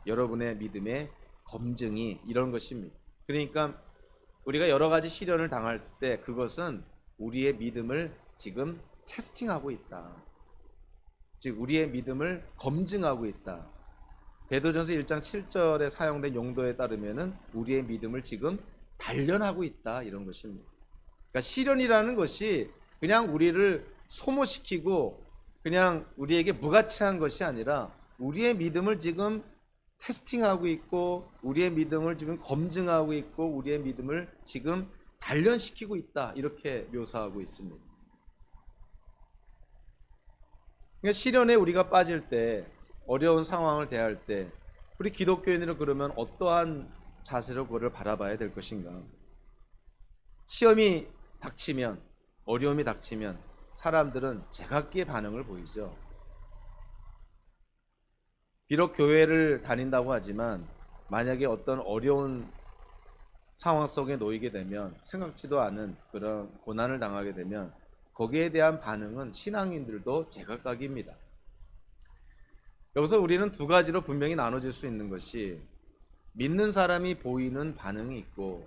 여러분의 믿음의 검증이, 이런 것입니다. 그러니까 우리가 여러 가지 시련을 당할 때 그것은 우리의 믿음을 지금 테스팅하고 있다. 즉 우리의 믿음을 검증하고 있다. 베드로전서 1장 7절에 사용된 용도에 따르면은 우리의 믿음을 지금 단련하고 있다, 이런 것입니다. 그러니까 시련이라는 것이 그냥 우리를 소모시키고 그냥 우리에게 무가치한 것이 아니라 우리의 믿음을 지금 테스팅하고 있고, 우리의 믿음을 지금 검증하고 있고, 우리의 믿음을 지금 단련시키고 있다, 이렇게 묘사하고 있습니다. 그러니까 시련에 우리가 빠질 때, 어려운 상황을 대할 때 우리 기독교인으로 그러면 어떠한 자세로 그거를 바라봐야 될 것인가? 시험이 닥치면, 어려움이 닥치면 사람들은 제각기의 반응을 보이죠. 비록 교회를 다닌다고 하지만 만약에 어떤 어려운 상황 속에 놓이게 되면, 생각지도 않은 그런 고난을 당하게 되면 거기에 대한 반응은 신앙인들도 제각각입니다. 여기서 우리는 두 가지로 분명히 나눠질 수 있는 것이, 믿는 사람이 보이는 반응이 있고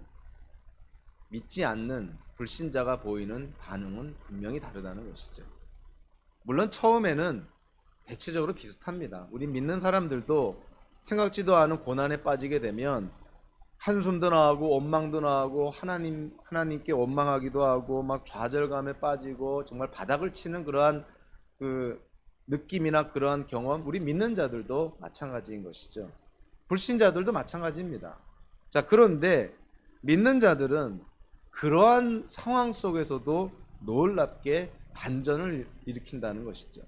믿지 않는 불신자가 보이는 반응은 분명히 다르다는 것이죠. 물론 처음에는 대체적으로 비슷합니다. 우리 믿는 사람들도 생각지도 않은 고난에 빠지게 되면 한숨도 나오고 원망도 나오고 하나님께 원망하기도 하고 막 좌절감에 빠지고 정말 바닥을 치는 그러한 그 느낌이나 그러한 경험, 우리 믿는 자들도 마찬가지인 것이죠. 불신자들도 마찬가지입니다. 자, 그런데 믿는 자들은 그러한 상황 속에서도 놀랍게 반전을 일으킨다는 것이죠.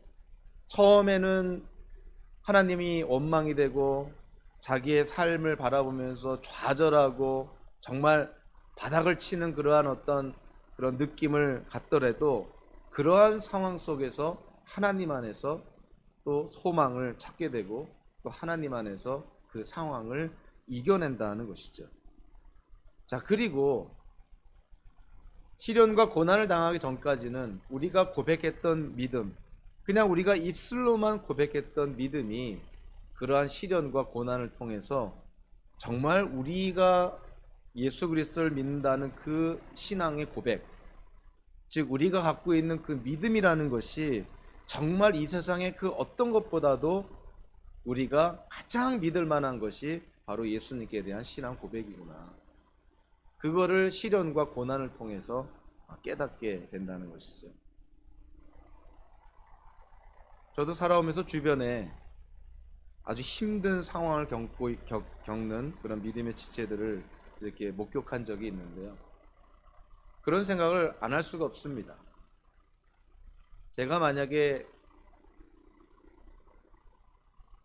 처음에는 하나님이 원망이 되고 자기의 삶을 바라보면서 좌절하고 정말 바닥을 치는 그러한 어떤 그런 느낌을 갖더라도, 그러한 상황 속에서 하나님 안에서 또 소망을 찾게 되고 또 하나님 안에서 그 상황을 이겨낸다는 것이죠. 자, 그리고 시련과 고난을 당하기 전까지는 우리가 고백했던 믿음, 그냥 우리가 입술로만 고백했던 믿음이 그러한 시련과 고난을 통해서 정말 우리가 예수 그리스도를 믿는다는 그 신앙의 고백, 즉 우리가 갖고 있는 그 믿음이라는 것이 정말 이 세상의 그 어떤 것보다도 우리가 가장 믿을 만한 것이 바로 예수님께 대한 신앙 고백이구나, 그거를 시련과 고난을 통해서 깨닫게 된다는 것이죠. 저도 살아오면서 주변에 아주 힘든 상황을 겪는 그런 믿음의 지체들을 이렇게 목격한 적이 있는데요. 그런 생각을 안 할 수가 없습니다. 제가 만약에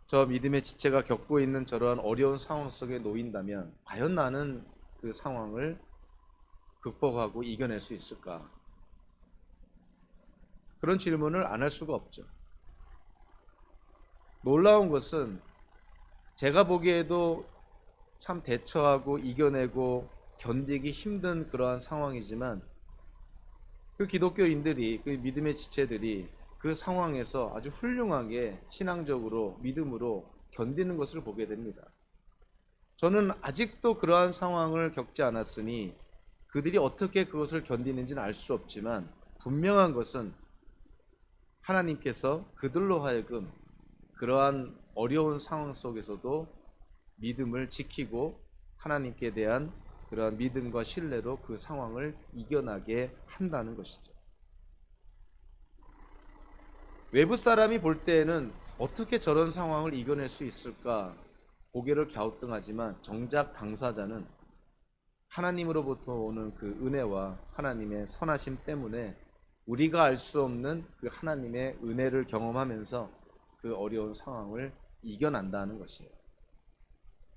저 믿음의 지체가 겪고 있는 저러한 어려운 상황 속에 놓인다면 과연 나는 그 상황을 극복하고 이겨낼 수 있을까? 그런 질문을 안 할 수가 없죠. 놀라운 것은 제가 보기에도 참 대처하고 이겨내고 견디기 힘든 그러한 상황이지만, 그 기독교인들이, 그 믿음의 지체들이 그 상황에서 아주 훌륭하게 신앙적으로 믿음으로 견디는 것을 보게 됩니다. 저는 아직도 그러한 상황을 겪지 않았으니 그들이 어떻게 그것을 견디는지는 알 수 없지만, 분명한 것은 하나님께서 그들로 하여금 그러한 어려운 상황 속에서도 믿음을 지키고 하나님께 대한 그러한 믿음과 신뢰로 그 상황을 이겨나게 한다는 것이죠. 외부 사람이 볼 때에는 어떻게 저런 상황을 이겨낼 수 있을까 고개를 갸우뚱하지만, 정작 당사자는 하나님으로부터 오는 그 은혜와 하나님의 선하심 때문에 우리가 알 수 없는 그 하나님의 은혜를 경험하면서 그 어려운 상황을 이겨난다는 것이에요.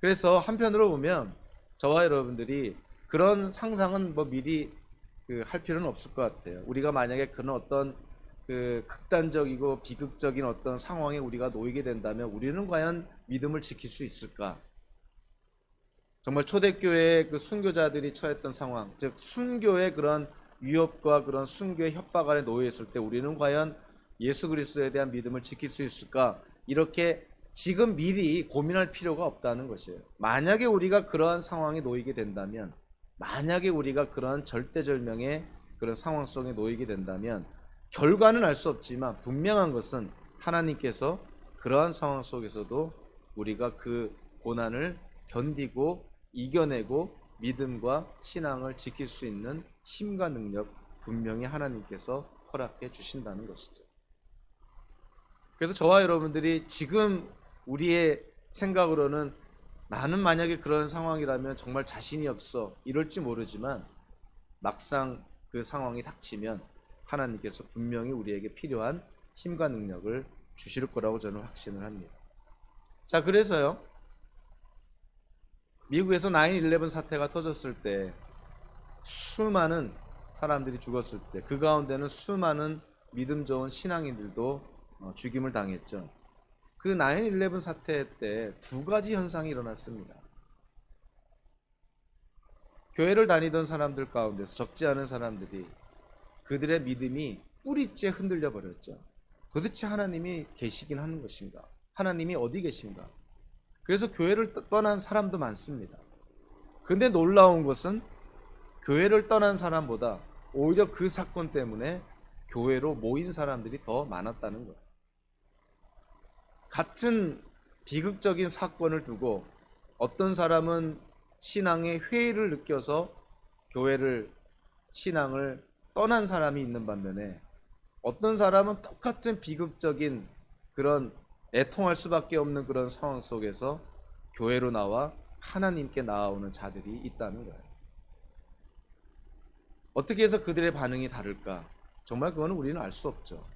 그래서 한편으로 보면 저와 여러분들이 그런 상상은 미리 할 필요는 없을 것 같아요. 우리가 만약에 그런 어떤 그 극단적이고 비극적인 어떤 상황에 우리가 놓이게 된다면 우리는 과연 믿음을 지킬 수 있을까? 정말 초대교회의 그 순교자들이 처했던 상황, 즉 순교의 그런 위협과 그런 순교의 협박 아래 놓여 있을 때 우리는 과연 예수 그리스도에 대한 믿음을 지킬 수 있을까? 이렇게 지금 미리 고민할 필요가 없다는 것이에요. 만약에 우리가 그러한 상황에 놓이게 된다면, 만약에 우리가 그러한 절대절명의 그런 상황 속에 놓이게 된다면, 결과는 알 수 없지만 분명한 것은 하나님께서 그러한 상황 속에서도 우리가 그 고난을 견디고 이겨내고 믿음과 신앙을 지킬 수 있는 힘과 능력, 분명히 하나님께서 허락해 주신다는 것이죠. 그래서 저와 여러분들이 지금 우리의 생각으로는 나는 만약에 그런 상황이라면 정말 자신이 없어 이럴지 모르지만, 막상 그 상황이 닥치면 하나님께서 분명히 우리에게 필요한 힘과 능력을 주실 거라고 저는 확신을 합니다. 자, 그래서요, 미국에서 9/11 사태가 터졌을 때 수많은 사람들이 죽었을 때 그 가운데는 수많은 믿음 좋은 신앙인들도 죽임을 당했죠. 그 9/11 사태 때 두 가지 현상이 일어났습니다. 교회를 다니던 사람들 가운데서 적지 않은 사람들이 그들의 믿음이 뿌리째 흔들려 버렸죠. 도대체 하나님이 계시긴 하는 것인가? 하나님이 어디 계신가? 그래서 교회를 떠난 사람도 많습니다. 근데 놀라운 것은 교회를 떠난 사람보다 오히려 그 사건 때문에 교회로 모인 사람들이 더 많았다는 거예요. 같은 비극적인 사건을 두고 어떤 사람은 신앙의 회의를 느껴서 교회를, 신앙을 떠난 사람이 있는 반면에 어떤 사람은 똑같은 비극적인 그런 애통할 수밖에 없는 그런 상황 속에서 교회로 나와 하나님께 나아오는 자들이 있다는 거예요. 어떻게 해서 그들의 반응이 다를까? 정말 그거는 우리는 알 수 없죠.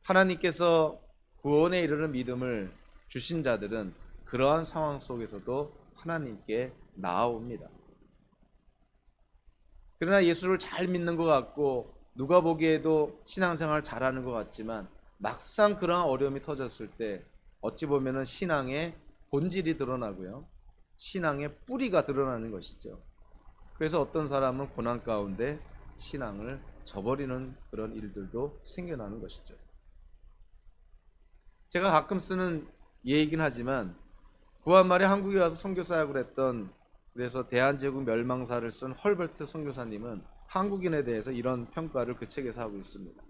하나님께서 구원에 이르는 믿음을 주신 자들은 그러한 상황 속에서도 하나님께 나아옵니다. 그러나 예수를 잘 믿는 것 같고 누가 보기에도 신앙생활 잘하는 것 같지만 막상 그러한 어려움이 터졌을 때 어찌 보면 신앙의 본질이 드러나고요, 신앙의 뿌리가 드러나는 것이죠. 그래서 어떤 사람은 고난 가운데 신앙을 저버리는 그런 일들도 생겨나는 것이죠. 제가 가끔 쓰는 예이긴 하지만 구한 말에 한국에 와서 선교 사역을 했던, 그래서 대한제국 멸망사를 쓴 헐버트 선교사님은 한국인에 대해서 이런 평가를 그 책에서 하고 있습니다.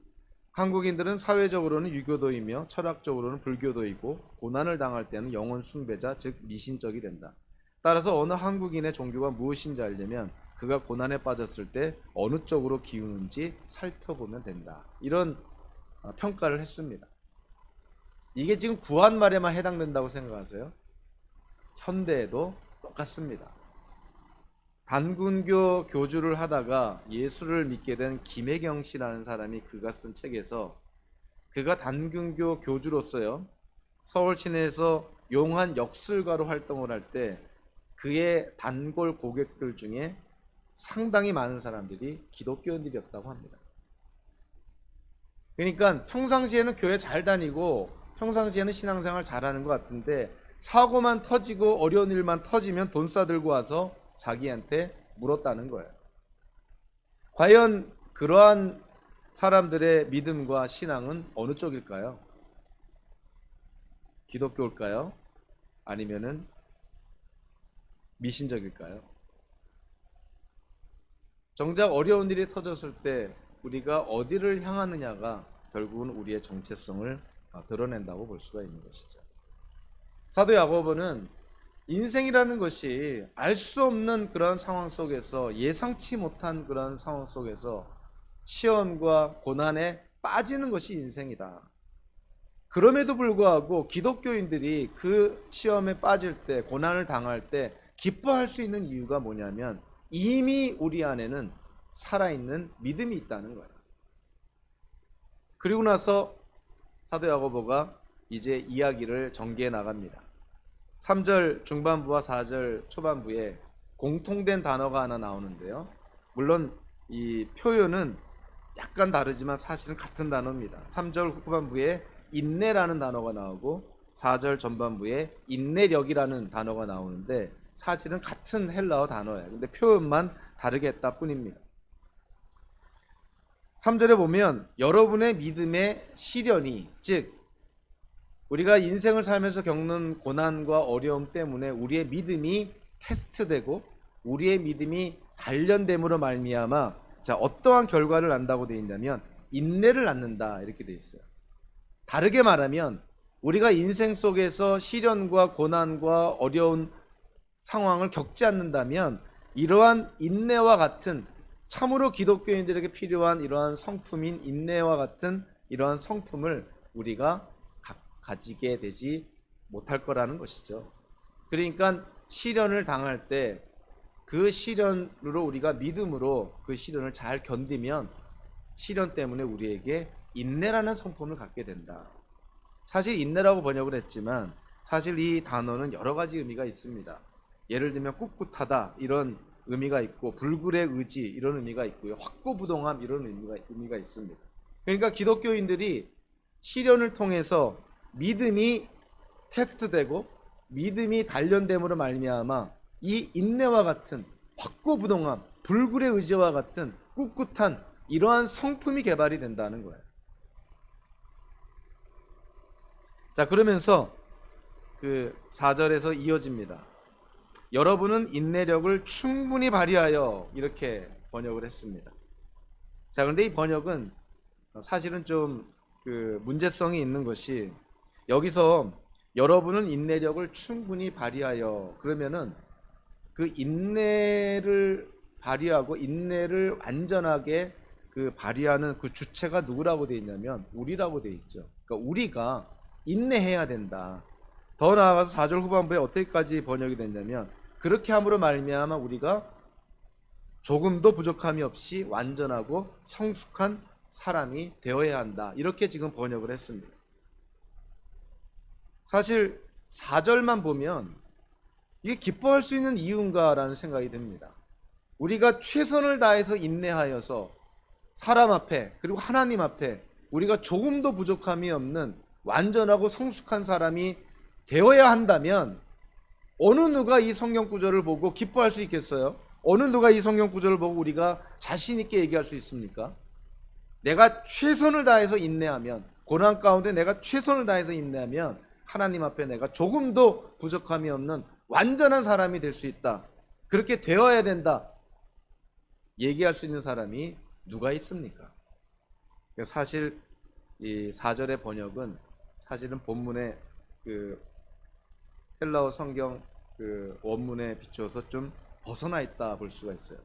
한국인들은 사회적으로는 유교도이며 철학적으로는 불교도이고 고난을 당할 때는 영혼 숭배자, 즉 미신적이 된다. 따라서 어느 한국인의 종교가 무엇인지 알려면 그가 고난에 빠졌을 때 어느 쪽으로 기우는지 살펴보면 된다. 이런 평가를 했습니다. 이게 지금 구한 말에만 해당된다고 생각하세요? 현대에도 똑같습니다. 단군교 교주를 하다가 예수를 믿게 된 김혜경 씨라는 사람이 그가 쓴 책에서, 그가 단군교 교주로서요 서울 시내에서 용한 역술가로 활동을 할 때 그의 단골 고객들 중에 상당히 많은 사람들이 기독교인들이었다고 합니다. 그러니까 평상시에는 교회 잘 다니고 평상시에는 신앙생활 잘하는 것 같은데 사고만 터지고 어려운 일만 터지면 돈 싸들고 와서 자기한테 물었다는 거예요. 과연 그러한 사람들의 믿음과 신앙은 어느 쪽일까요? 기독교일까요? 아니면은 미신적일까요? 정작 어려운 일이 터졌을 때 우리가 어디를 향하느냐가 결국은 우리의 정체성을 드러낸다고 볼 수가 있는 것이죠. 사도 야고보는 인생이라는 것이 알 수 없는 그런 상황 속에서, 예상치 못한 그런 상황 속에서 시험과 고난에 빠지는 것이 인생이다. 그럼에도 불구하고 기독교인들이 그 시험에 빠질 때, 고난을 당할 때 기뻐할 수 있는 이유가 뭐냐면 이미 우리 안에는 살아있는 믿음이 있다는 거예요. 그리고 나서 사도 야고보가 이제 이야기를 전개해 나갑니다. 3절 중반부와 4절 초반부에 공통된 단어가 하나 나오는데요. 물론 이 표현은 약간 다르지만 사실은 같은 단어입니다. 3절 후반부에 인내라는 단어가 나오고 4절 전반부에 인내력이라는 단어가 나오는데 사실은 같은 헬라어 단어예요. 근데 표현만 다르게 했다 뿐입니다. 3절에 보면 여러분의 믿음의 시련이, 즉 우리가 인생을 살면서 겪는 고난과 어려움 때문에 우리의 믿음이 테스트되고 우리의 믿음이 단련됨으로 말미암아 어떠한 결과를 낳는다고 되어 있냐면 인내를 낳는다, 이렇게 되어 있어요. 다르게 말하면 우리가 인생 속에서 시련과 고난과 어려운 상황을 겪지 않는다면 이러한 인내와 같은, 참으로 기독교인들에게 필요한 이러한 성품인 인내와 같은 이러한 성품을 우리가 가지게 되지 못할 거라는 것이죠. 그러니까 시련을 당할 때 그 시련으로 우리가 믿음으로 그 시련을 잘 견디면 시련 때문에 우리에게 인내라는 성품을 갖게 된다. 사실 인내라고 번역을 했지만 사실 이 단어는 여러 가지 의미가 있습니다. 예를 들면 꿋꿋하다, 이런 의미가 있고 불굴의 의지 이런 의미가 있고요. 확고부동함 이런 의미가 있습니다. 그러니까 기독교인들이 시련을 통해서 믿음이 테스트되고 믿음이 단련됨으로 말미암아 이 인내와 같은 확고부동함, 불굴의 의지와 같은 꿋꿋한 이러한 성품이 개발이 된다는 거예요. 자, 그러면서 그 4절에서 이어집니다. 여러분은 인내력을 충분히 발휘하여 이렇게 번역을 했습니다. 자, 그런데 이 번역은 사실은 좀 그 문제성이 있는 것이 여기서 여러분은 인내력을 충분히 발휘하여 그러면은 그 인내를 발휘하고 인내를 완전하게 그 발휘하는 그 주체가 누구라고 되어 있냐면 우리라고 되어 있죠. 그러니까 우리가 인내해야 된다. 더 나아가서 4절 후반부에 어떻게까지 번역이 됐냐면 그렇게 함으로 말미암아 우리가 조금도 부족함이 없이 완전하고 성숙한 사람이 되어야 한다. 이렇게 지금 번역을 했습니다. 사실 4절만 보면 이게 기뻐할 수 있는 이유인가라는 생각이 듭니다. 우리가 최선을 다해서 인내하여서 사람 앞에 그리고 하나님 앞에 우리가 조금도 부족함이 없는 완전하고 성숙한 사람이 되어야 한다면 어느 누가 이 성경 구절을 보고 기뻐할 수 있겠어요? 어느 누가 이 성경 구절을 보고 우리가 자신 있게 얘기할 수 있습니까? 내가 최선을 다해서 인내하면 고난 가운데 내가 최선을 다해서 인내하면 하나님 앞에 내가 조금도 부족함이 없는 완전한 사람이 될 수 있다. 그렇게 되어야 된다. 얘기할 수 있는 사람이 누가 있습니까? 사실 이 4절의 번역은 사실은 본문의 그 헬라어 성경 그 원문에 비추어서 좀 벗어나 있다 볼 수가 있어요.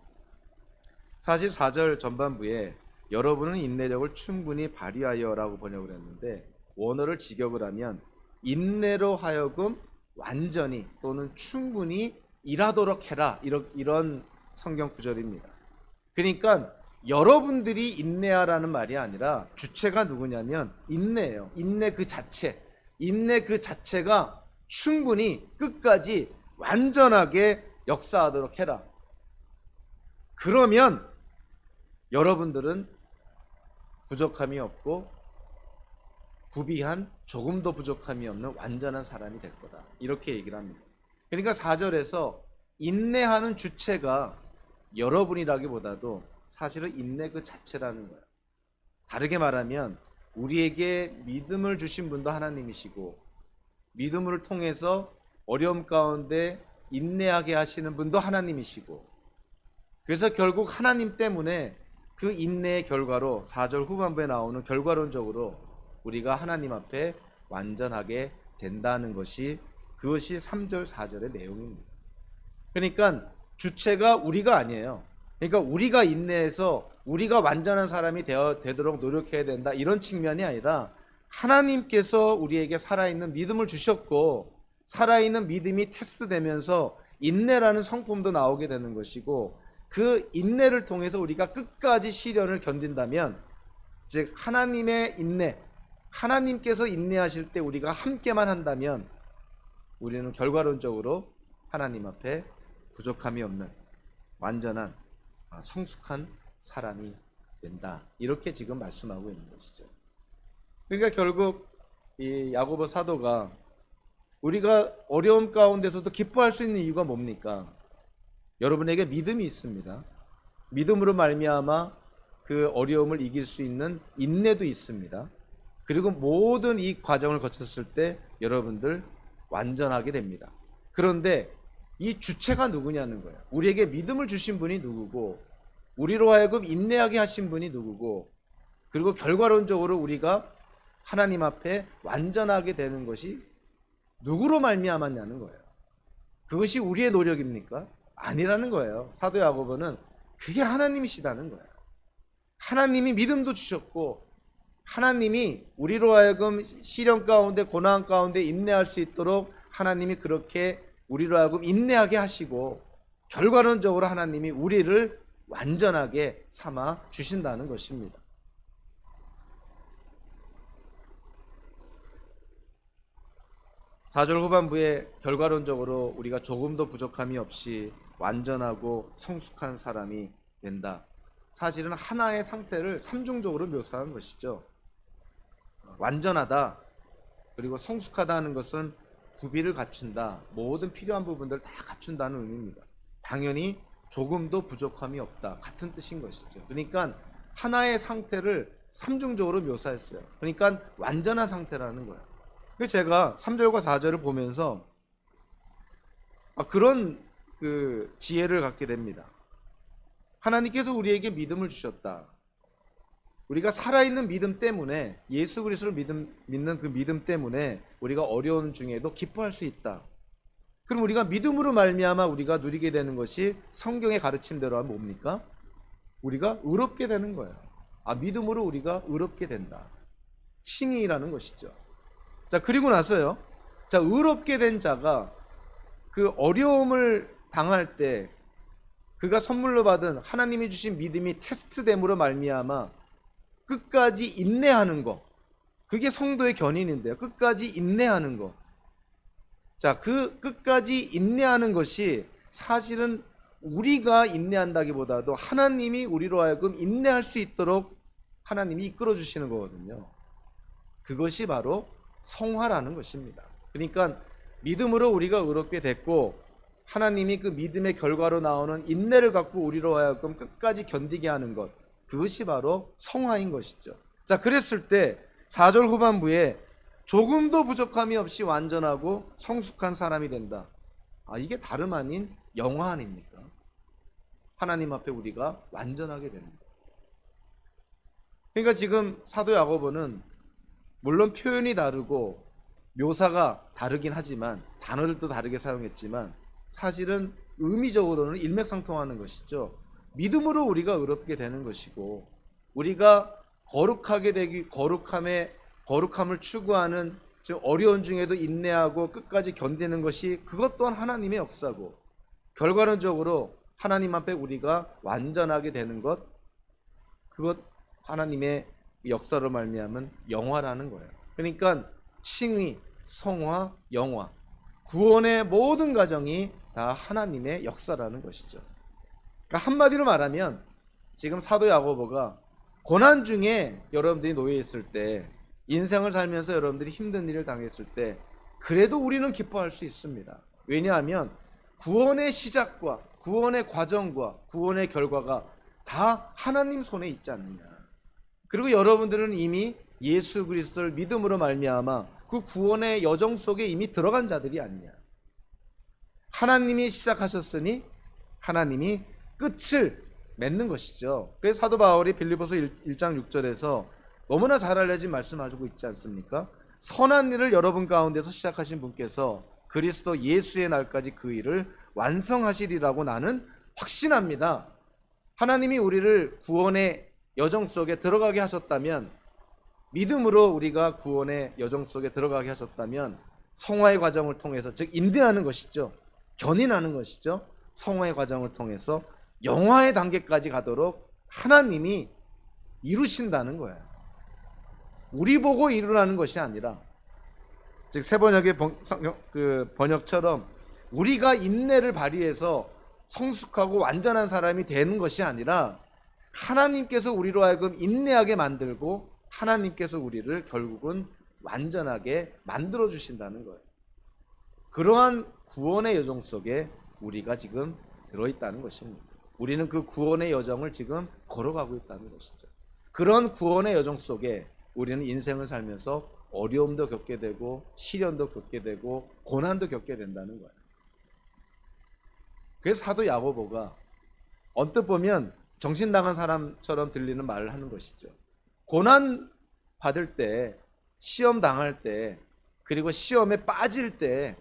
사실 4절 전반부에 여러분은 인내력을 충분히 발휘하여라고 번역을 했는데 원어를 직역을 하면 인내로 하여금 완전히 또는 충분히 일하도록 해라 이런 성경 구절입니다. 그러니까 여러분들이 인내하라는 말이 아니라 주체가 누구냐면 인내예요. 인내 그 자체가 충분히 끝까지 완전하게 역사하도록 해라. 그러면 여러분들은 부족함이 없고 구비한 조금도 부족함이 없는 완전한 사람이 될 거다. 이렇게 얘기를 합니다. 그러니까 4절에서 인내하는 주체가 여러분이라기보다도 사실은 인내 그 자체라는 거예요. 다르게 말하면 우리에게 믿음을 주신 분도 하나님이시고 믿음을 통해서 어려움 가운데 인내하게 하시는 분도 하나님이시고 그래서 결국 하나님 때문에 그 인내의 결과로 4절 후반부에 나오는 결과론적으로 우리가 하나님 앞에 완전하게 된다는 것이 그것이 3절 4절의 내용입니다. 그러니까 주체가 우리가 아니에요. 그러니까 우리가 인내해서 우리가 완전한 사람이 되도록 노력해야 된다 이런 측면이 아니라 하나님께서 우리에게 살아있는 믿음을 주셨고 살아있는 믿음이 테스트되면서 인내라는 성품도 나오게 되는 것이고 그 인내를 통해서 우리가 끝까지 시련을 견딘다면 즉 하나님의 인내 하나님께서 인내하실 때 우리가 함께만 한다면 우리는 결과론적으로 하나님 앞에 부족함이 없는 완전한 성숙한 사람이 된다. 이렇게 지금 말씀하고 있는 것이죠. 그러니까 결국 이 야고보 사도가 우리가 어려움 가운데서도 기뻐할 수 있는 이유가 뭡니까? 여러분에게 믿음이 있습니다. 믿음으로 말미암아 그 어려움을 이길 수 있는 인내도 있습니다. 그리고 모든 이 과정을 거쳤을 때 여러분들 완전하게 됩니다. 그런데 이 주체가 누구냐는 거예요. 우리에게 믿음을 주신 분이 누구고 우리로 하여금 인내하게 하신 분이 누구고 그리고 결과론적으로 우리가 하나님 앞에 완전하게 되는 것이 누구로 말미암았냐는 거예요. 그것이 우리의 노력입니까? 아니라는 거예요. 사도 야고보는 그게 하나님이시다는 거예요. 하나님이 믿음도 주셨고 하나님이 우리로 하여금 시련 가운데 고난 가운데 인내할 수 있도록 하나님이 그렇게 우리로 하여금 인내하게 하시고 결과론적으로 하나님이 우리를 완전하게 삼아 주신다는 것입니다. (4절) 후반부에 결과론적으로 우리가 조금도 부족함이 없이 완전하고 성숙한 사람이 된다. 사실은 하나의 상태를 삼중적으로 묘사한 것이죠. 완전하다, 그리고 성숙하다 하는 것은 구비를 갖춘다, 모든 필요한 부분들을 다 갖춘다는 의미입니다. 당연히 조금도 부족함이 없다, 같은 뜻인 것이죠. 그러니까 하나의 상태를 삼중적으로 묘사했어요. 그러니까 완전한 상태라는 거예요. 그래서 제가 3절과 4절을 보면서 그런 지혜를 갖게 됩니다. 하나님께서 우리에게 믿음을 주셨다. 우리가 살아있는 믿음 때문에, 예수 그리스도를 믿는 그 믿음 때문에 우리가 어려운 중에도 기뻐할 수 있다. 그럼 우리가 믿음으로 말미암아 우리가 누리게 되는 것이 성경의 가르침대로 하면 뭡니까? 우리가 의롭게 되는 거예요. 믿음으로 우리가 의롭게 된다. 칭의라는 것이죠. 자, 그리고 나서요. 자, 의롭게 된 자가 그 어려움을 당할 때 그가 선물로 받은 하나님이 주신 믿음이 테스트됨으로 말미암아 끝까지 인내하는 거, 그게 성도의 견인인데요. 끝까지 인내하는 거. 자, 그 끝까지 인내하는 것이 사실은 우리가 인내한다기보다도 하나님이 우리로 하여금 인내할 수 있도록 하나님이 이끌어 주시는 거거든요. 그것이 바로 성화라는 것입니다. 그러니까 믿음으로 우리가 의롭게 됐고, 하나님이 그 믿음의 결과로 나오는 인내를 갖고 우리로 하여금 끝까지 견디게 하는 것, 그것이 바로 성화인 것이죠. 자, 그랬을 때 4절 후반부에 조금도 부족함이 없이 완전하고 성숙한 사람이 된다. 이게 다름 아닌 영화 아닙니까? 하나님 앞에 우리가 완전하게 됩니다. 그러니까 지금 사도 야고보는 물론 표현이 다르고 묘사가 다르긴 하지만, 단어들도 다르게 사용했지만 사실은 의미적으로는 일맥상통하는 것이죠. 믿음으로 우리가 의롭게 되는 것이고, 우리가 거룩하게 되기, 거룩함을 추구하는, 즉 어려운 중에도 인내하고 끝까지 견디는 것이 그것 또한 하나님의 역사고, 결과론적으로 하나님 앞에 우리가 완전하게 되는 것, 그것 하나님의 역사로 말미암은 영화라는 거예요. 그러니까 칭의, 성화, 영화, 구원의 모든 과정이 다 하나님의 역사라는 것이죠. 그러니까 한마디로 말하면 지금 사도 야고보가 고난 중에 여러분들이 놓여 있을 때, 인생을 살면서 여러분들이 힘든 일을 당했을 때 그래도 우리는 기뻐할 수 있습니다. 왜냐하면 구원의 시작과 구원의 과정과 구원의 결과가 다 하나님 손에 있지 않느냐. 그리고 여러분들은 이미 예수 그리스도를 믿음으로 말미암아 그 구원의 여정 속에 이미 들어간 자들이 아니냐. 하나님이 시작하셨으니 하나님이 끝을 맺는 것이죠. 그래서 사도 바울이 빌립보서 1장 6절에서 너무나 잘 알려진 말씀하고 있지 않습니까? 선한 일을 여러분 가운데서 시작하신 분께서 그리스도 예수의 날까지 그 일을 완성하시리라고 나는 확신합니다. 하나님이 우리를 구원의 여정 속에 들어가게 하셨다면, 믿음으로 우리가 구원의 여정 속에 들어가게 하셨다면 성화의 과정을 통해서, 즉 인내하는 것이죠. 견인하는 것이죠. 성화의 과정을 통해서 영화의 단계까지 가도록 하나님이 이루신다는 거예요. 우리 보고 이루라는 것이 아니라, 즉 세번역의 번역처럼 우리가 인내를 발휘해서 성숙하고 완전한 사람이 되는 것이 아니라 하나님께서 우리로 하여금 인내하게 만들고 하나님께서 우리를 결국은 완전하게 만들어 주신다는 거예요. 그러한 구원의 여정 속에 우리가 지금 들어있다는 것입니다. 우리는 그 구원의 여정을 지금 걸어가고 있다는 것이죠. 그런 구원의 여정 속에 우리는 인생을 살면서 어려움도 겪게 되고 시련도 겪게 되고 고난도 겪게 된다는 거예요. 그래서 사도 야고보가 언뜻 보면 정신 나간 사람처럼 들리는 말을 하는 것이죠. 고난 받을 때, 시험 당할 때, 그리고 시험에 빠질 때,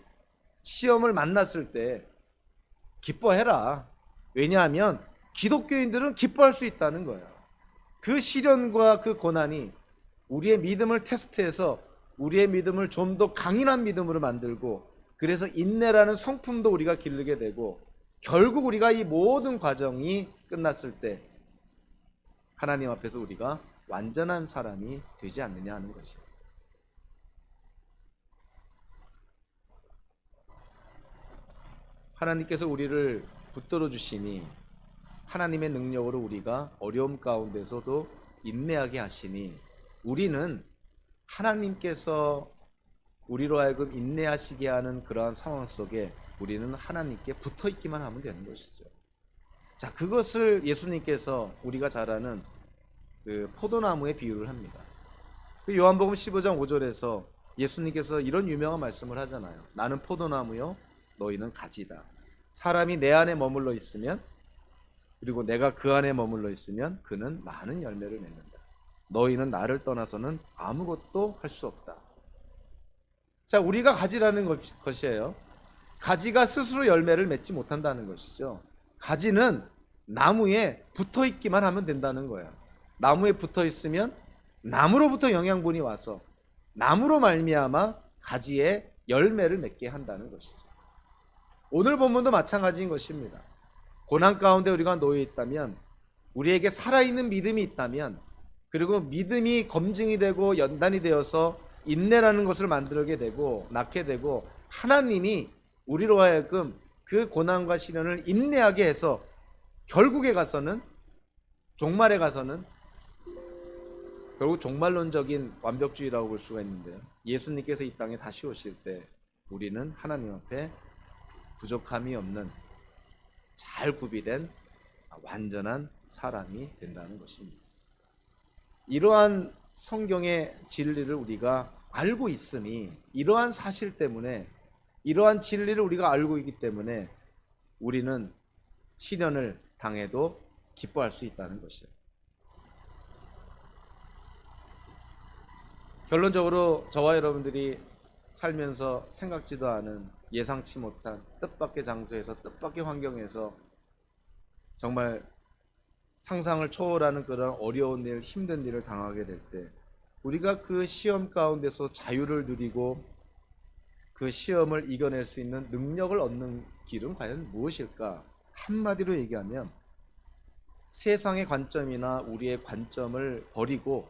시험을 만났을 때 기뻐해라. 왜냐하면 기독교인들은 기뻐할 수 있다는 거예요. 그 시련과 그 고난이 우리의 믿음을 테스트해서 우리의 믿음을 좀 더 강인한 믿음으로 만들고, 그래서 인내라는 성품도 우리가 기르게 되고, 결국 우리가 이 모든 과정이 끝났을 때 하나님 앞에서 우리가 완전한 사람이 되지 않느냐 하는 것이에요. 하나님께서 우리를 붙들어 주시니 하나님의 능력으로 우리가 어려움 가운데서도 인내하게 하시니 우리는 하나님께서 우리로 하여금 인내하시게 하는 그러한 상황 속에 우리는 하나님께 붙어 있기만 하면 되는 것이죠. 자, 그것을 예수님께서 우리가 잘 아는 그 포도나무에 비유를 합니다. 그 요한복음 15장 5절에서 예수님께서 이런 유명한 말씀을 하잖아요. 나는 포도나무요, 너희는 가지다. 사람이 내 안에 머물러 있으면, 그리고 내가 그 안에 머물러 있으면 그는 많은 열매를 맺는다. 너희는 나를 떠나서는 아무것도 할 수 없다. 자, 우리가 가지라는 것이에요. 가지가 스스로 열매를 맺지 못한다는 것이죠. 가지는 나무에 붙어 있기만 하면 된다는 거예요. 나무에 붙어 있으면 나무로부터 영양분이 와서 나무로 말미암아 가지에 열매를 맺게 한다는 것이죠. 오늘 본문도 마찬가지인 것입니다. 고난 가운데 우리가 놓여 있다면, 우리에게 살아있는 믿음이 있다면, 그리고 믿음이 검증이 되고 연단이 되어서 인내라는 것을 만들게 되고 낳게 되고, 하나님이 우리로 하여금 그 고난과 시련을 인내하게 해서 결국에 가서는, 종말에 가서는, 결국 종말론적인 완벽주의라고 볼 수가 있는데요, 예수님께서 이 땅에 다시 오실 때 우리는 하나님 앞에 부족함이 없는 잘 구비된 완전한 사람이 된다는 것입니다. 이러한 성경의 진리를 우리가 알고 있으니, 이러한 사실 때문에, 이러한 진리를 우리가 알고 있기 때문에 우리는 시련을 당해도 기뻐할 수 있다는 것이에요. 결론적으로 저와 여러분들이 살면서 생각지도 않은, 예상치 못한 뜻밖의 장소에서, 뜻밖의 환경에서 정말 상상을 초월하는 그런 어려운 일, 힘든 일을 당하게 될 때, 우리가 그 시험 가운데서 자유를 누리고 그 시험을 이겨낼 수 있는 능력을 얻는 길은 과연 무엇일까? 한마디로 얘기하면 세상의 관점이나 우리의 관점을 버리고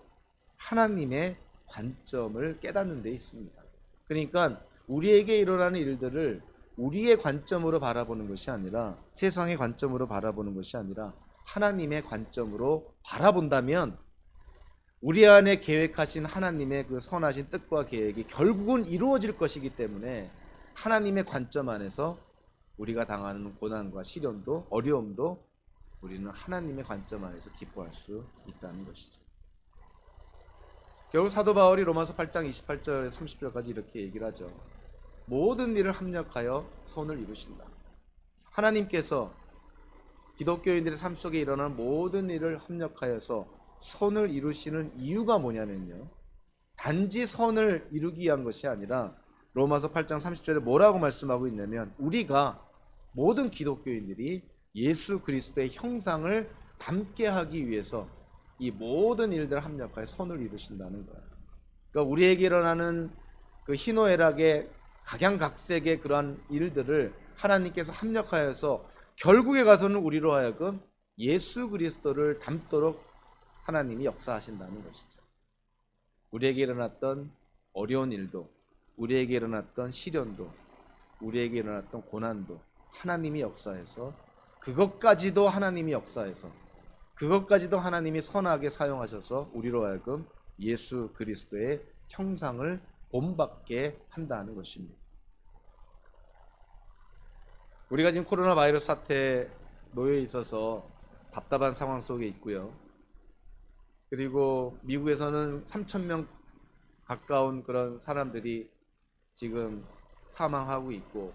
하나님의 관점을 깨닫는 데 있습니다. 그러니까 우리에게 일어나는 일들을 우리의 관점으로 바라보는 것이 아니라, 세상의 관점으로 바라보는 것이 아니라 하나님의 관점으로 바라본다면, 우리 안에 계획하신 하나님의 그 선하신 뜻과 계획이 결국은 이루어질 것이기 때문에, 하나님의 관점 안에서 우리가 당하는 고난과 시련도, 어려움도 우리는 하나님의 관점 안에서 기뻐할 수 있다는 것이죠. 결국 사도 바울이 로마서 8장 28절 30절까지 이렇게 얘기를 하죠. 모든 일을 합력하여 선을 이루신다. 하나님께서 기독교인들의 삶 속에 일어나는 모든 일을 합력하여서 선을 이루시는 이유가 뭐냐면요, 단지 선을 이루기 위한 것이 아니라 로마서 8장 30절에 뭐라고 말씀하고 있냐면, 우리가 모든 기독교인들이 예수 그리스도의 형상을 닮게 하기 위해서 이 모든 일들을 합력하여 선을 이루신다는 거예요. 그러니까 우리에게 일어나는 그 희노애락의 각양각색의 그러한 일들을 하나님께서 합력하여서 결국에 가서는 우리로 하여금 예수 그리스도를 닮도록 하나님이 역사하신다는 것이죠. 우리에게 일어났던 어려운 일도, 우리에게 일어났던 시련도, 우리에게 일어났던 고난도 하나님이 역사해서, 그것까지도 하나님이 역사해서, 그것까지도 하나님이 선하게 사용하셔서 우리로 하여금 예수 그리스도의 형상을 본받게 한다는 것입니다. 우리가 지금 코로나 바이러스 사태에 놓여 있어서 답답한 상황 속에 있고요. 그리고 미국에서는 3,000명 가까운 그런 사람들이 지금 사망하고 있고,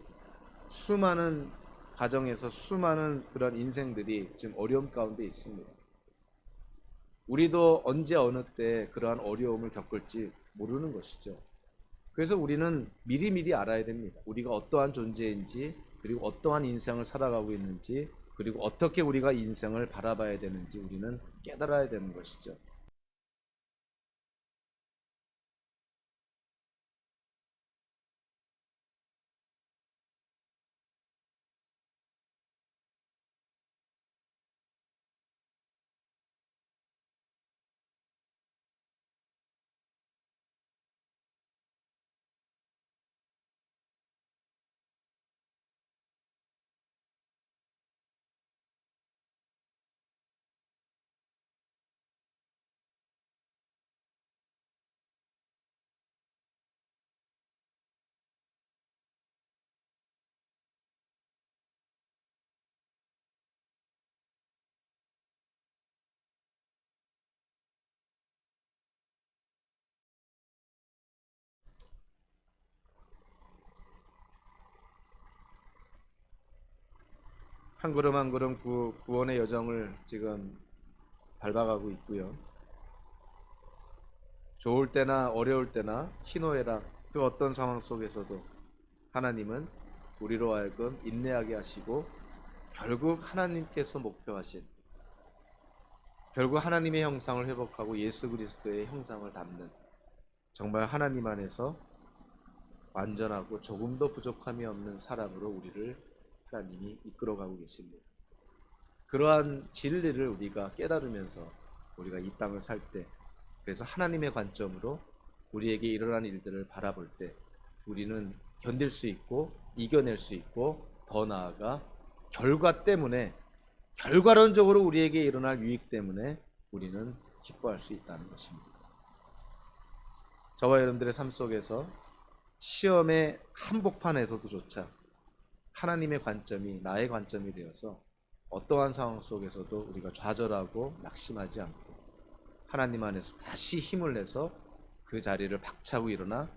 수많은 가정에서 수많은 그런 인생들이 지금 어려움 가운데 있습니다. 우리도 언제 어느 때 그러한 어려움을 겪을지 모르는 것이죠. 그래서 우리는 미리미리 알아야 됩니다. 우리가 어떠한 존재인지, 그리고 어떠한 인생을 살아가고 있는지, 그리고 어떻게 우리가 인생을 바라봐야 되는지 우리는 깨달아야 되는 것이죠. 한 걸음 한 걸음 구원의 여정을 지금 밟아가고 있고요. 좋을 때나 어려울 때나 희노애락 그 어떤 상황 속에서도 하나님은 우리로 하여금 인내하게 하시고 결국 하나님께서 목표하신 결국 하나님의 형상을 회복하고 예수 그리스도의 형상을 담는 정말 하나님 안에서 완전하고 조금도 부족함이 없는 사람으로 우리를 하나님이 이끌어가고 계십니다. 그러한 진리를 우리가 깨달으면서 우리가 이 땅을 살 때, 그래서 하나님의 관점으로 우리에게 일어나는 일들을 바라볼 때 우리는 견딜 수 있고 이겨낼 수 있고 더 나아가 결과론적으로 우리에게 일어날 유익 때문에 우리는 기뻐할 수 있다는 것입니다. 저와 여러분들의 삶 속에서 시험의 한복판에서도조차 하나님의 관점이 나의 관점이 되어서 어떠한 상황 속에서도 우리가 좌절하고 낙심하지 않고 하나님 안에서 다시 힘을 내서 그 자리를 박차고 일어나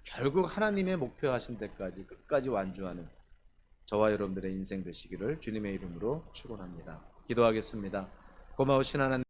결국 하나님의 목표하신 데까지 끝까지 완주하는 저와 여러분들의 인생 되시기를 주님의 이름으로 축원합니다. 기도하겠습니다. 고마우신 하나님,